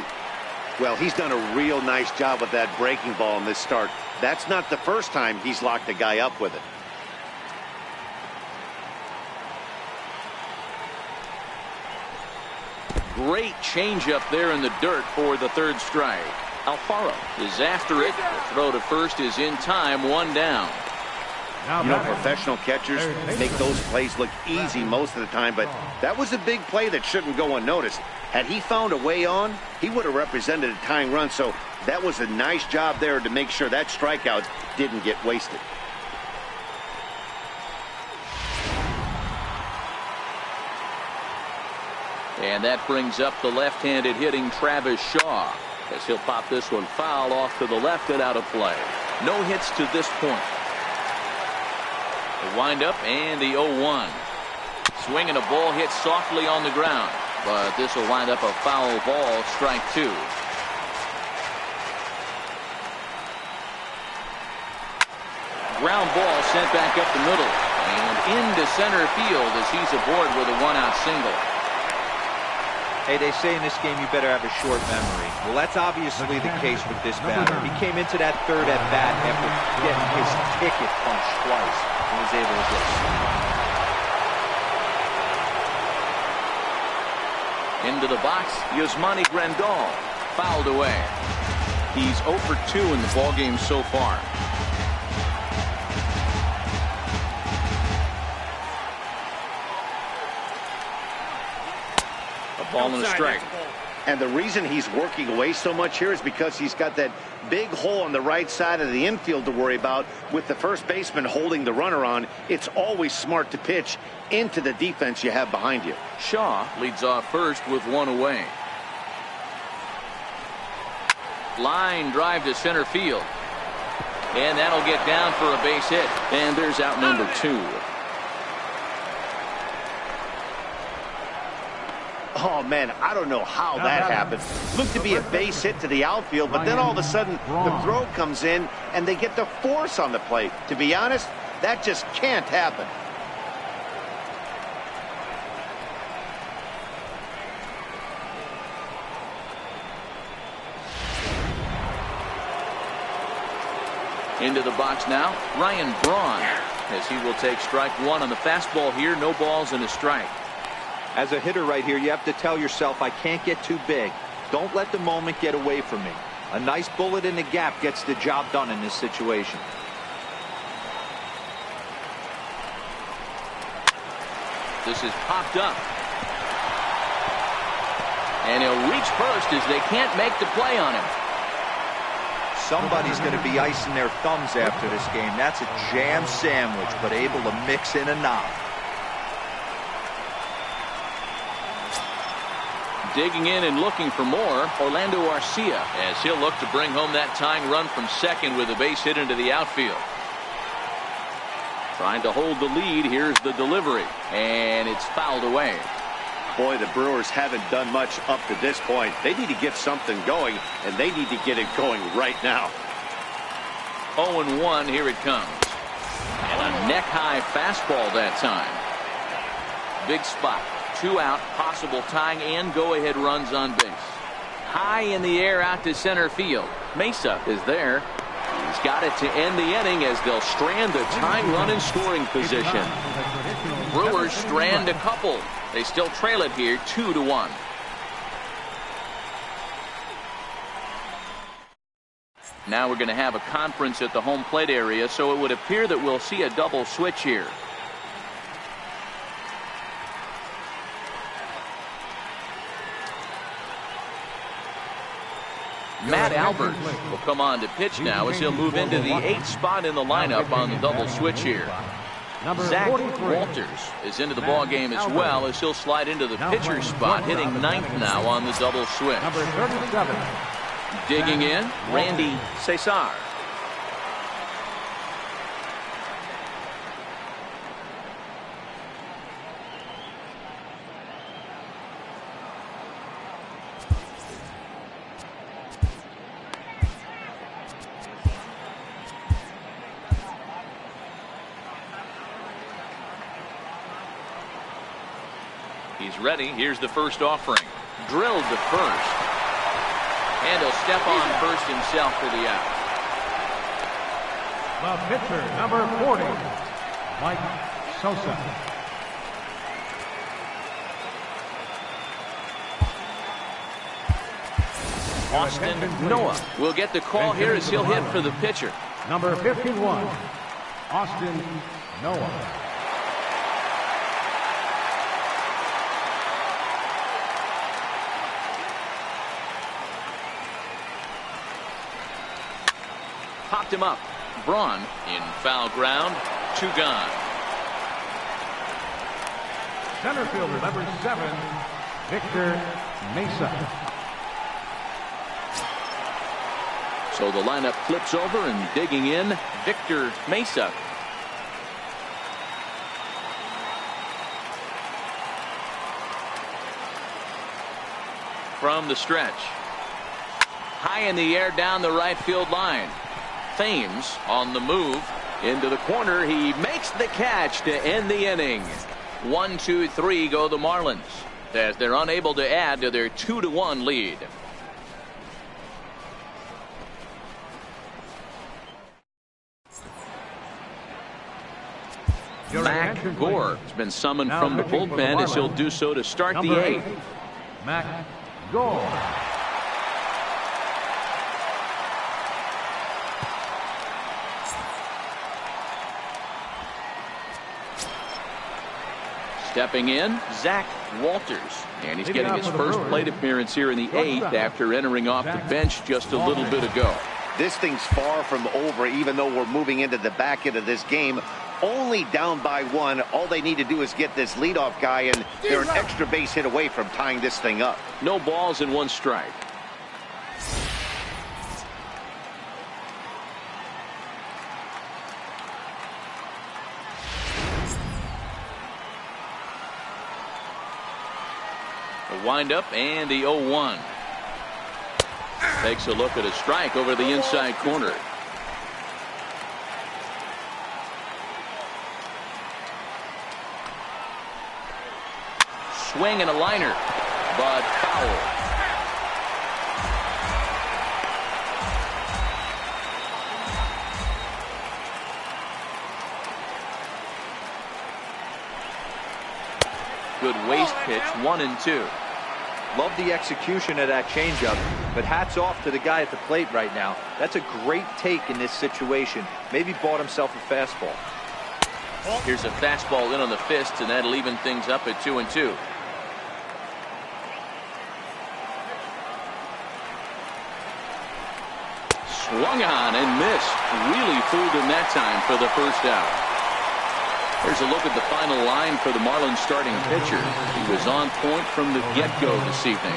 Well, he's done a real nice job with that breaking ball in this start. That's not the first time he's locked a guy up with it. Great changeup there in the dirt for the third strike. Alfaro is after it. The throw to first is in time, one down. You know, professional catchers make those plays look easy most of the time, but that was a big play that shouldn't go unnoticed. Had he found a way on, he would have represented a tying run, so that was a nice job there to make sure that strikeout didn't get wasted. And that brings up the left-handed hitting Travis Shaw, as he'll pop this one foul off to the left and out of play. No hits to this point. The windup and the 0-1. Swinging a ball hit softly on the ground, but this will wind up a foul ball, strike two. Ground ball sent back up the middle and into center field as he's aboard with a one-out single. Hey, they say in this game you better have a short memory. Well, that's obviously the case with this batter. He came into that third at bat after getting his ticket punched twice and was able to get it. Into the box, Yasmani Grandal fouled away. He's 0 for 2 in the ballgame so far. Ball and a strike. And the reason he's working away so much here is because he's got that big hole on the right side of the infield to worry about with the first baseman holding the runner on. It's always smart to pitch into the defense you have behind you. Shaw leads off first with one away. Line drive to center field. And that'll get down for a base hit. And there's out number 2. Oh, man, I don't know how that happened. Looked to be a base hit to the outfield, but then all of a sudden the throw comes in and they get the force on the plate. To be honest, that just can't happen. Into the box now, Ryan Braun, as he will take strike one on the fastball here. No balls and a strike. As a hitter right here, you have to tell yourself, I can't get too big. Don't let the moment get away from me. A nice bullet in the gap gets the job done in this situation. This is popped up. And he'll reach first as they can't make the play on him. Somebody's going to be icing their thumbs after this game. That's a jam sandwich, but able to mix in a knob. Digging in and looking for more, Orlando Arcia, as he'll look to bring home that tying run from second with a base hit into the outfield. Trying to hold the lead. Here's the delivery, and it's fouled away. Boy, the Brewers haven't done much up to this point. They need to get something going, and they need to get it going right now. 0-1, here it comes. And a neck-high fastball that time. Big spot. 2 out, possible tying and go-ahead runs on base. High in the air out to center field. Mesa is there. He's got it to end the inning as they'll strand the tying run in scoring position. Brewers strand a couple. They still trail it here 2-1. Now we're going to have a conference at the home plate area, so it would appear that we'll see a double switch here. Matt Albert will come on to pitch now as he'll move into the 8th spot in the lineup on the double switch here. Zach Walters is into the ball game as well as he'll slide into the pitcher spot, hitting 9th now on the double switch. Digging in, Randy Cesar. He's ready. Here's the first offering. Drilled to first. And he'll step on first himself for the out. The pitcher, number 40, Mike Sosa. Austin Noah will get the call here as he'll hit for the pitcher. Number 51, Austin Noah. Popped him up. Braun in foul ground. 2 gone. Center fielder number 7, Victor Mesa. So the lineup flips over and digging in, Victor Mesa. From the stretch. High in the air down the right field line. Thames on the move into the corner. He makes the catch to end the inning. 1, 2, 3 go the Marlins as they're unable to add to their 2-1 lead. Mac Gore has been summoned from the bullpen as he'll do so to start the 8th. Mac Gore. Stepping in, Zach Walters. And he's getting his first plate appearance here in the 8th after entering off the bench just a little bit ago. This thing's far from over, even though we're moving into the back end of this game. Only down by 1. All they need to do is get this leadoff guy, and they're an extra base hit away from tying this thing up. No balls and 1 strike. The windup and the 0-1. Takes a look at a strike over the inside corner. Swing and a liner, but foul. Good waist pitch, 1 and 2. Love the execution of that changeup, but hats off to the guy at the plate right now. That's a great take in this situation. Maybe bought himself a fastball. Here's a fastball in on the fist, and that'll even things up at 2 and 2. Swung on and missed. Really fooled him that time for the first out. Here's a look at the final line for the Marlins starting pitcher. He was on point from the get-go this evening.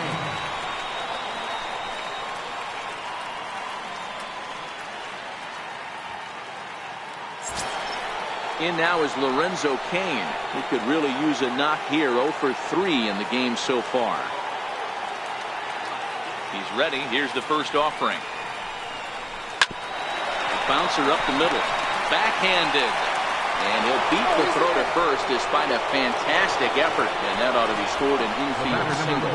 In now is Lorenzo Cain, who could really use a knock here. 0 for 3 in the game so far. He's ready. Here's the first offering. Bouncer up the middle. Backhanded. And he'll beat the throw to first despite a fantastic effort. And that ought to be scored an infield single.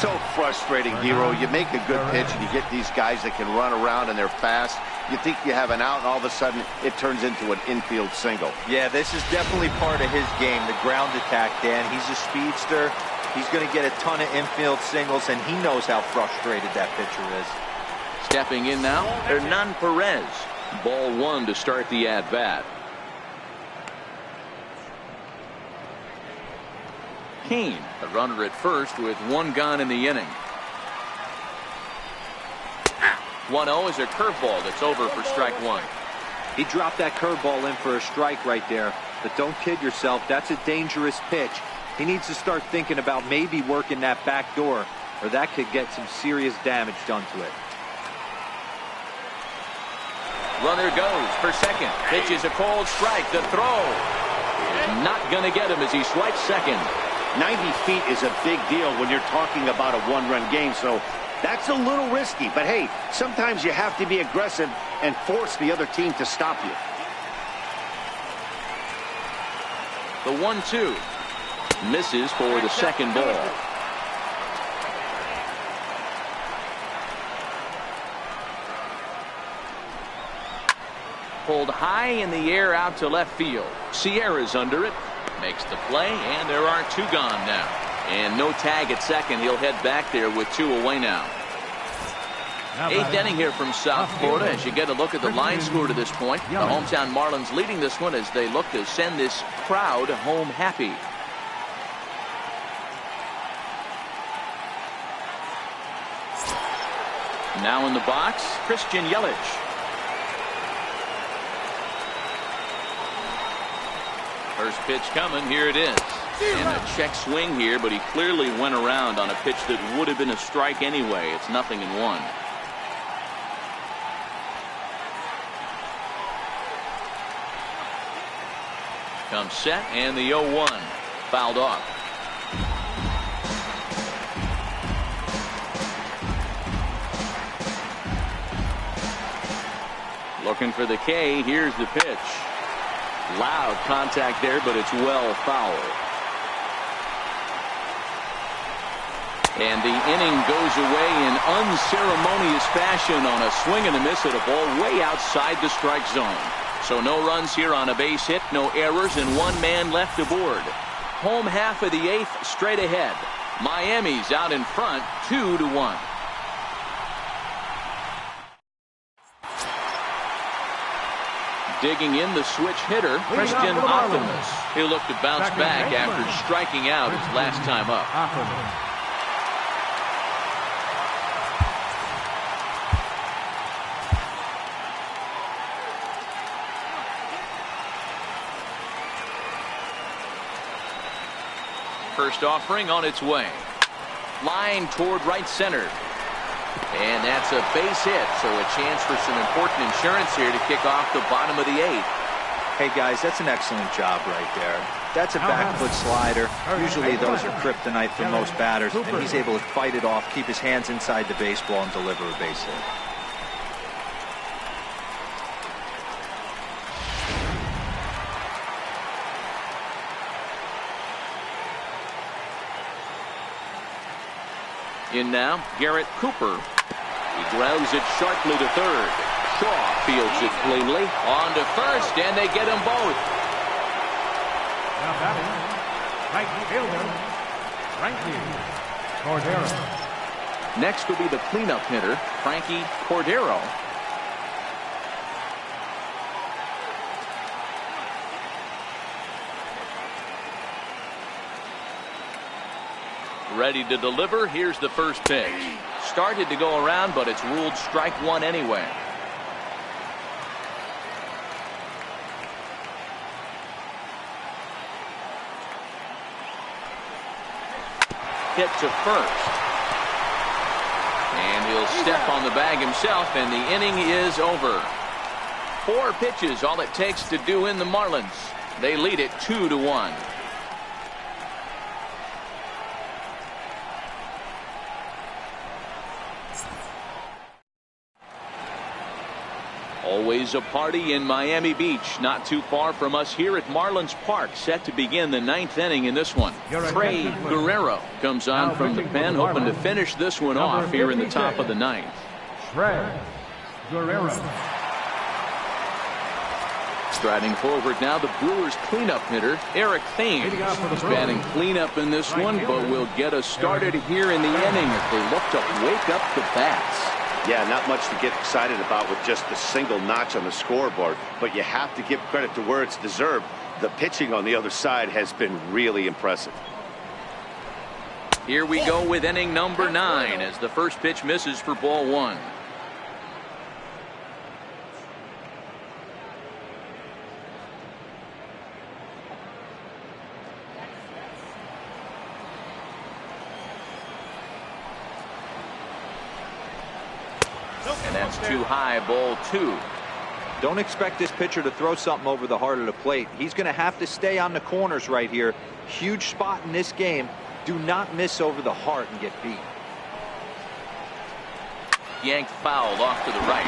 So frustrating, Hero. You make a good pitch and you get these guys that can run around and they're fast. You think you have an out, and all of a sudden it turns into an infield single. Yeah, this is definitely part of his game, the ground attack, Dan. He's a speedster. He's going to get a ton of infield singles, and he knows how frustrated that pitcher is. Stepping in now, Hernan Perez. Ball 1 to start the at-bat. Cain, a runner at first with 1 gone in the inning. 1-0 is a curveball that's over for strike 1. He dropped that curveball in for a strike right there. But don't kid yourself, that's a dangerous pitch. He needs to start thinking about maybe working that back door, or that could get some serious damage done to it. Runner goes for second. Pitch is a cold strike. The throw is not going to get him as he swipes second. 90 feet is a big deal when you're talking about a 1-run game, so that's a little risky. But hey, sometimes you have to be aggressive and force the other team to stop you. The 1-2 misses for the second ball. Pulled high in the air out to left field. Sierra's under it. Makes the play, and there are 2 gone now. And no tag at second. He'll head back there with 2 away now. 8th inning here from South Florida as you get a look at the line score to this point. The hometown Marlins leading this one as they look to send this crowd home happy. Now in the box, Christian Yelich. First pitch coming. Here it is. And a check swing here, but he clearly went around on a pitch that would have been a strike anyway. It's 0-1. Comes set, and the 0-1 fouled off. Looking for the K. Here's the pitch. Loud contact there, but it's well foul. And the inning goes away in unceremonious fashion on a swing and a miss at a ball way outside the strike zone. So no runs here on a base hit, no errors, and 1 man left aboard. Home half of the 8th straight ahead. Miami's out in front 2-1. Digging in the switch hitter, Christian Optimus. He'll look to bounce back after striking out his last time up. First offering on its way. Line toward right center. And that's a base hit, so a chance for some important insurance here to kick off the bottom of the 8th. Hey, guys, that's an excellent job right there. That's a back foot slider. Usually those are kryptonite for most batters, and he's able to fight it off, keep his hands inside the baseball, and deliver a base hit. In now, Garrett Cooper. He grounds it sharply to third. Shaw fields it cleanly. On to first, and they get them both. Now batting, right fielder, Frankie Cordero. Next will be the cleanup hitter, Frankie Cordero. Ready to deliver. Here's the first pitch. Started to go around, but it's ruled strike one anyway. Hit to first. And he'll step on the bag himself, and the inning is over. 4 pitches, all it takes to do in the Marlins. They lead it 2-1. Always a party in Miami Beach, not too far from us here at Marlins Park, set to begin the 9th inning in this one. Trey Guerrero comes on from the pen, hoping to finish this one off here in the top of the 9th. Trey Guerrero. Striding forward now, the Brewers cleanup hitter, Eric Thames. He's batting cleanup in this one, but will get us started here in the inning as they look to wake up the bats. Yeah, not much to get excited about with just a single notch on the scoreboard, but you have to give credit to where it's deserved. The pitching on the other side has been really impressive. Here we go with inning number 9 as the first pitch misses for ball 1. And that's too high, ball 2. Don't expect this pitcher to throw something over the heart of the plate. He's going to have to stay on the corners right here. Huge spot in this game. Do not miss over the heart and get beat. Yanked foul off to the right.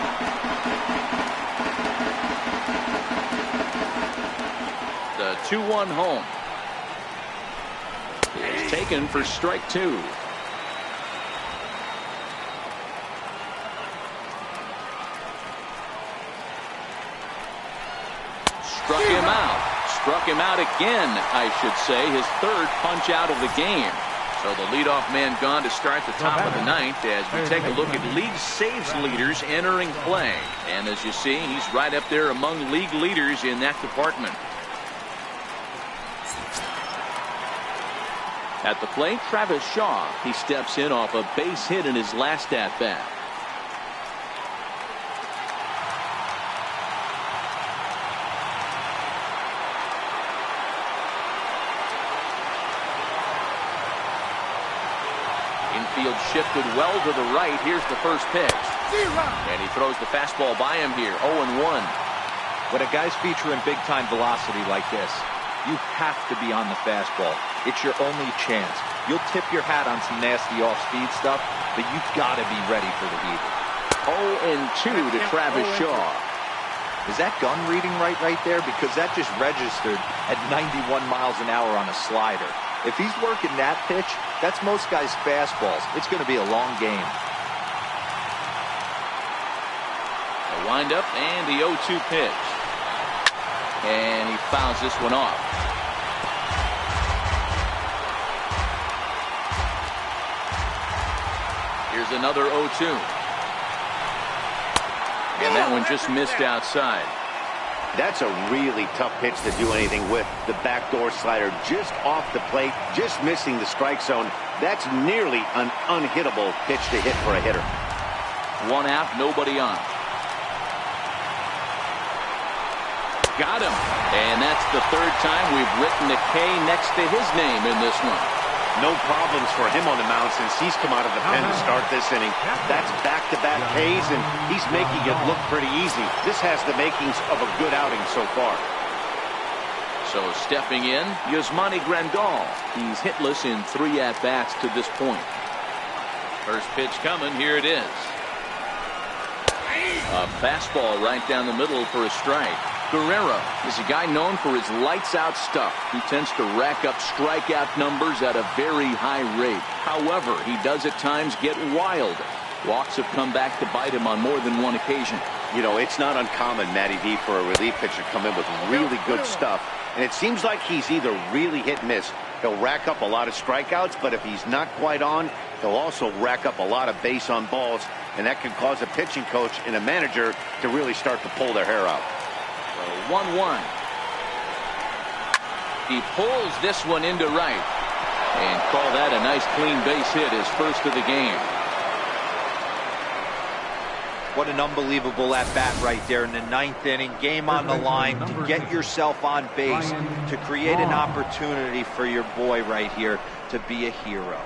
The 2-1 home. It's taken for strike 2. Struck him out again, I should say. His 3rd punch out of the game. So the leadoff man gone to start the top of the 9th as we take a look at league saves leaders entering play. And as you see, he's right up there among league leaders in that department. At the plate, Travis Shaw. He steps in off a base hit in his last at-bat. Infield shifted well to the right. Here's the first pitch. And he throws the fastball by him here. 0-1. When a guy's featuring big-time velocity like this, you have to be on the fastball. It's your only chance. You'll tip your hat on some nasty off-speed stuff, but you've got to be ready for the heat. 0-2 to Travis Shaw. Is that gun reading right there? Because that just registered at 91 miles an hour on a slider. If he's working that pitch, that's most guys' fastballs. It's going to be a long game. The windup and the 0-2 pitch. And he fouls this one off. Here's another 0-2. And that one just missed outside. That's a really tough pitch to do anything with. The backdoor slider just off the plate, just missing the strike zone. That's nearly an unhittable pitch to hit for a hitter. 1 out, nobody on. Got him. And that's the 3rd time we've written the K next to his name in this one. No problems for him on the mound since he's come out of the pen to start this inning. That's back-to-back Ks, and he's making it look pretty easy. This has the makings of a good outing so far. So stepping in, Yasmani Grandal. He's hitless in 3 at-bats to this point. First pitch coming, here it is. A fastball right down the middle for a strike. Guerrero is a guy known for his lights-out stuff. He tends to rack up strikeout numbers at a very high rate. However, he does at times get wild. Walks have come back to bite him on more than one occasion. You know, it's not uncommon, Matty V, for a relief pitcher to come in with really good stuff. And it seems like he's either really hit and miss. He'll rack up a lot of strikeouts, but if he's not quite on, he'll also rack up a lot of base on balls. And that can cause a pitching coach and a manager to really start to pull their hair out. 1-1. He pulls this one into right. And call that a nice clean base hit, his first of the game. What an unbelievable at-bat right there in the 9th inning. Game on the line to get yourself on base, to create an opportunity for your boy right here to be a hero.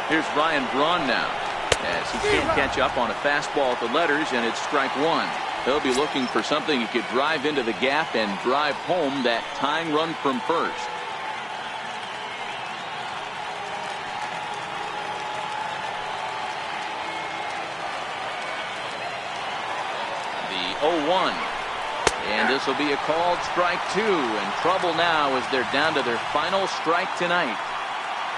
Here's Ryan Braun now, as he can't catch up on a fastball at the letters, and it's strike one. He'll be looking for something he could drive into the gap and drive home that tying run from first. The 0-1. And this will be a called strike two, and trouble now as they're down to their final strike tonight.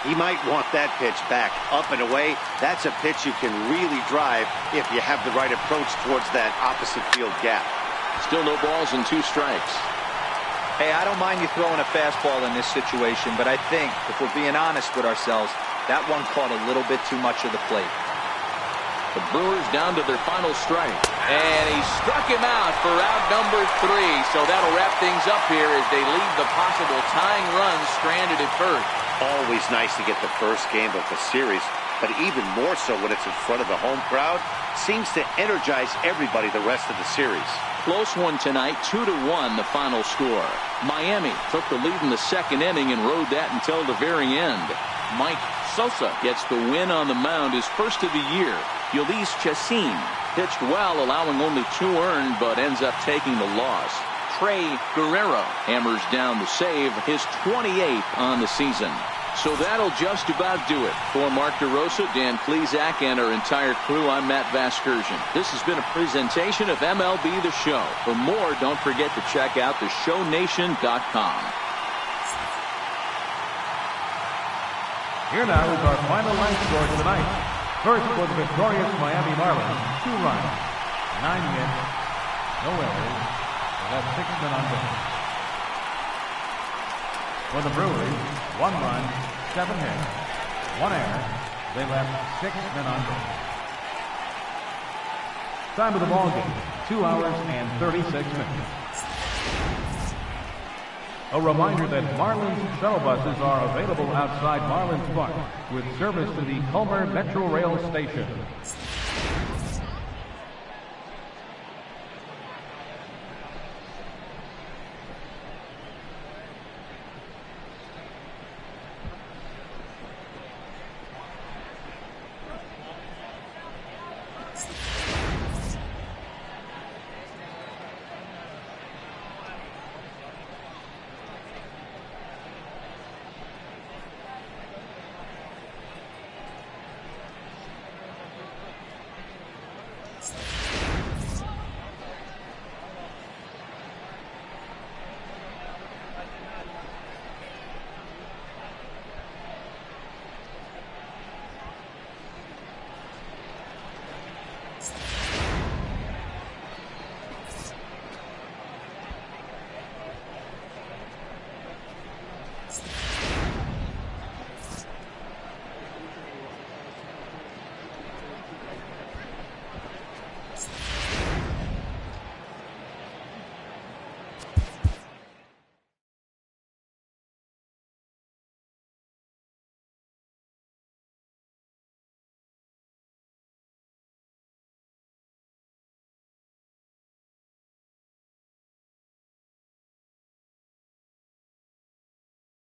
He might want that pitch back, up and away. That's a pitch you can really drive if you have the right approach towards that opposite field gap. Still no balls and 2 strikes. Hey, I don't mind you throwing a fastball in this situation, but I think, if we're being honest with ourselves, that one caught a little bit too much of the plate. The Brewers down to their final strike. And he struck him out for out number 3. So that'll wrap things up here as they leave the possible tying run stranded at first. Always nice to get the first game of the series, but even more so when it's in front of the home crowd. Seems to energize everybody the rest of the series. Close one tonight, 2-1 the final score. Miami took the lead in the 2nd inning and rode that until the very end. Mike Sosa gets the win on the mound, his first of the year. Ulysses Chacin pitched well, allowing only 2 earned, but ends up taking the loss. Trey Guerrero hammers down the save, his 28th on the season. So that'll just about do it. For Mark DeRosa, Dan Plesac, and our entire crew, I'm Matt Vasgersian. This has been a presentation of MLB The Show. For more, don't forget to check out theshownation.com. Here now is our final line score tonight. First for the victorious Miami Marlins, 2 runs, 9 hits, no errors. They left 6 men on base. For the Brewers, 1 run, 7 hits, 1 error. They left 6 men on base. Time of the ball game, 2 hours and 36 minutes. A reminder that Marlins shuttle buses are available outside Marlins Park with service to the Culmer Metro Rail Station.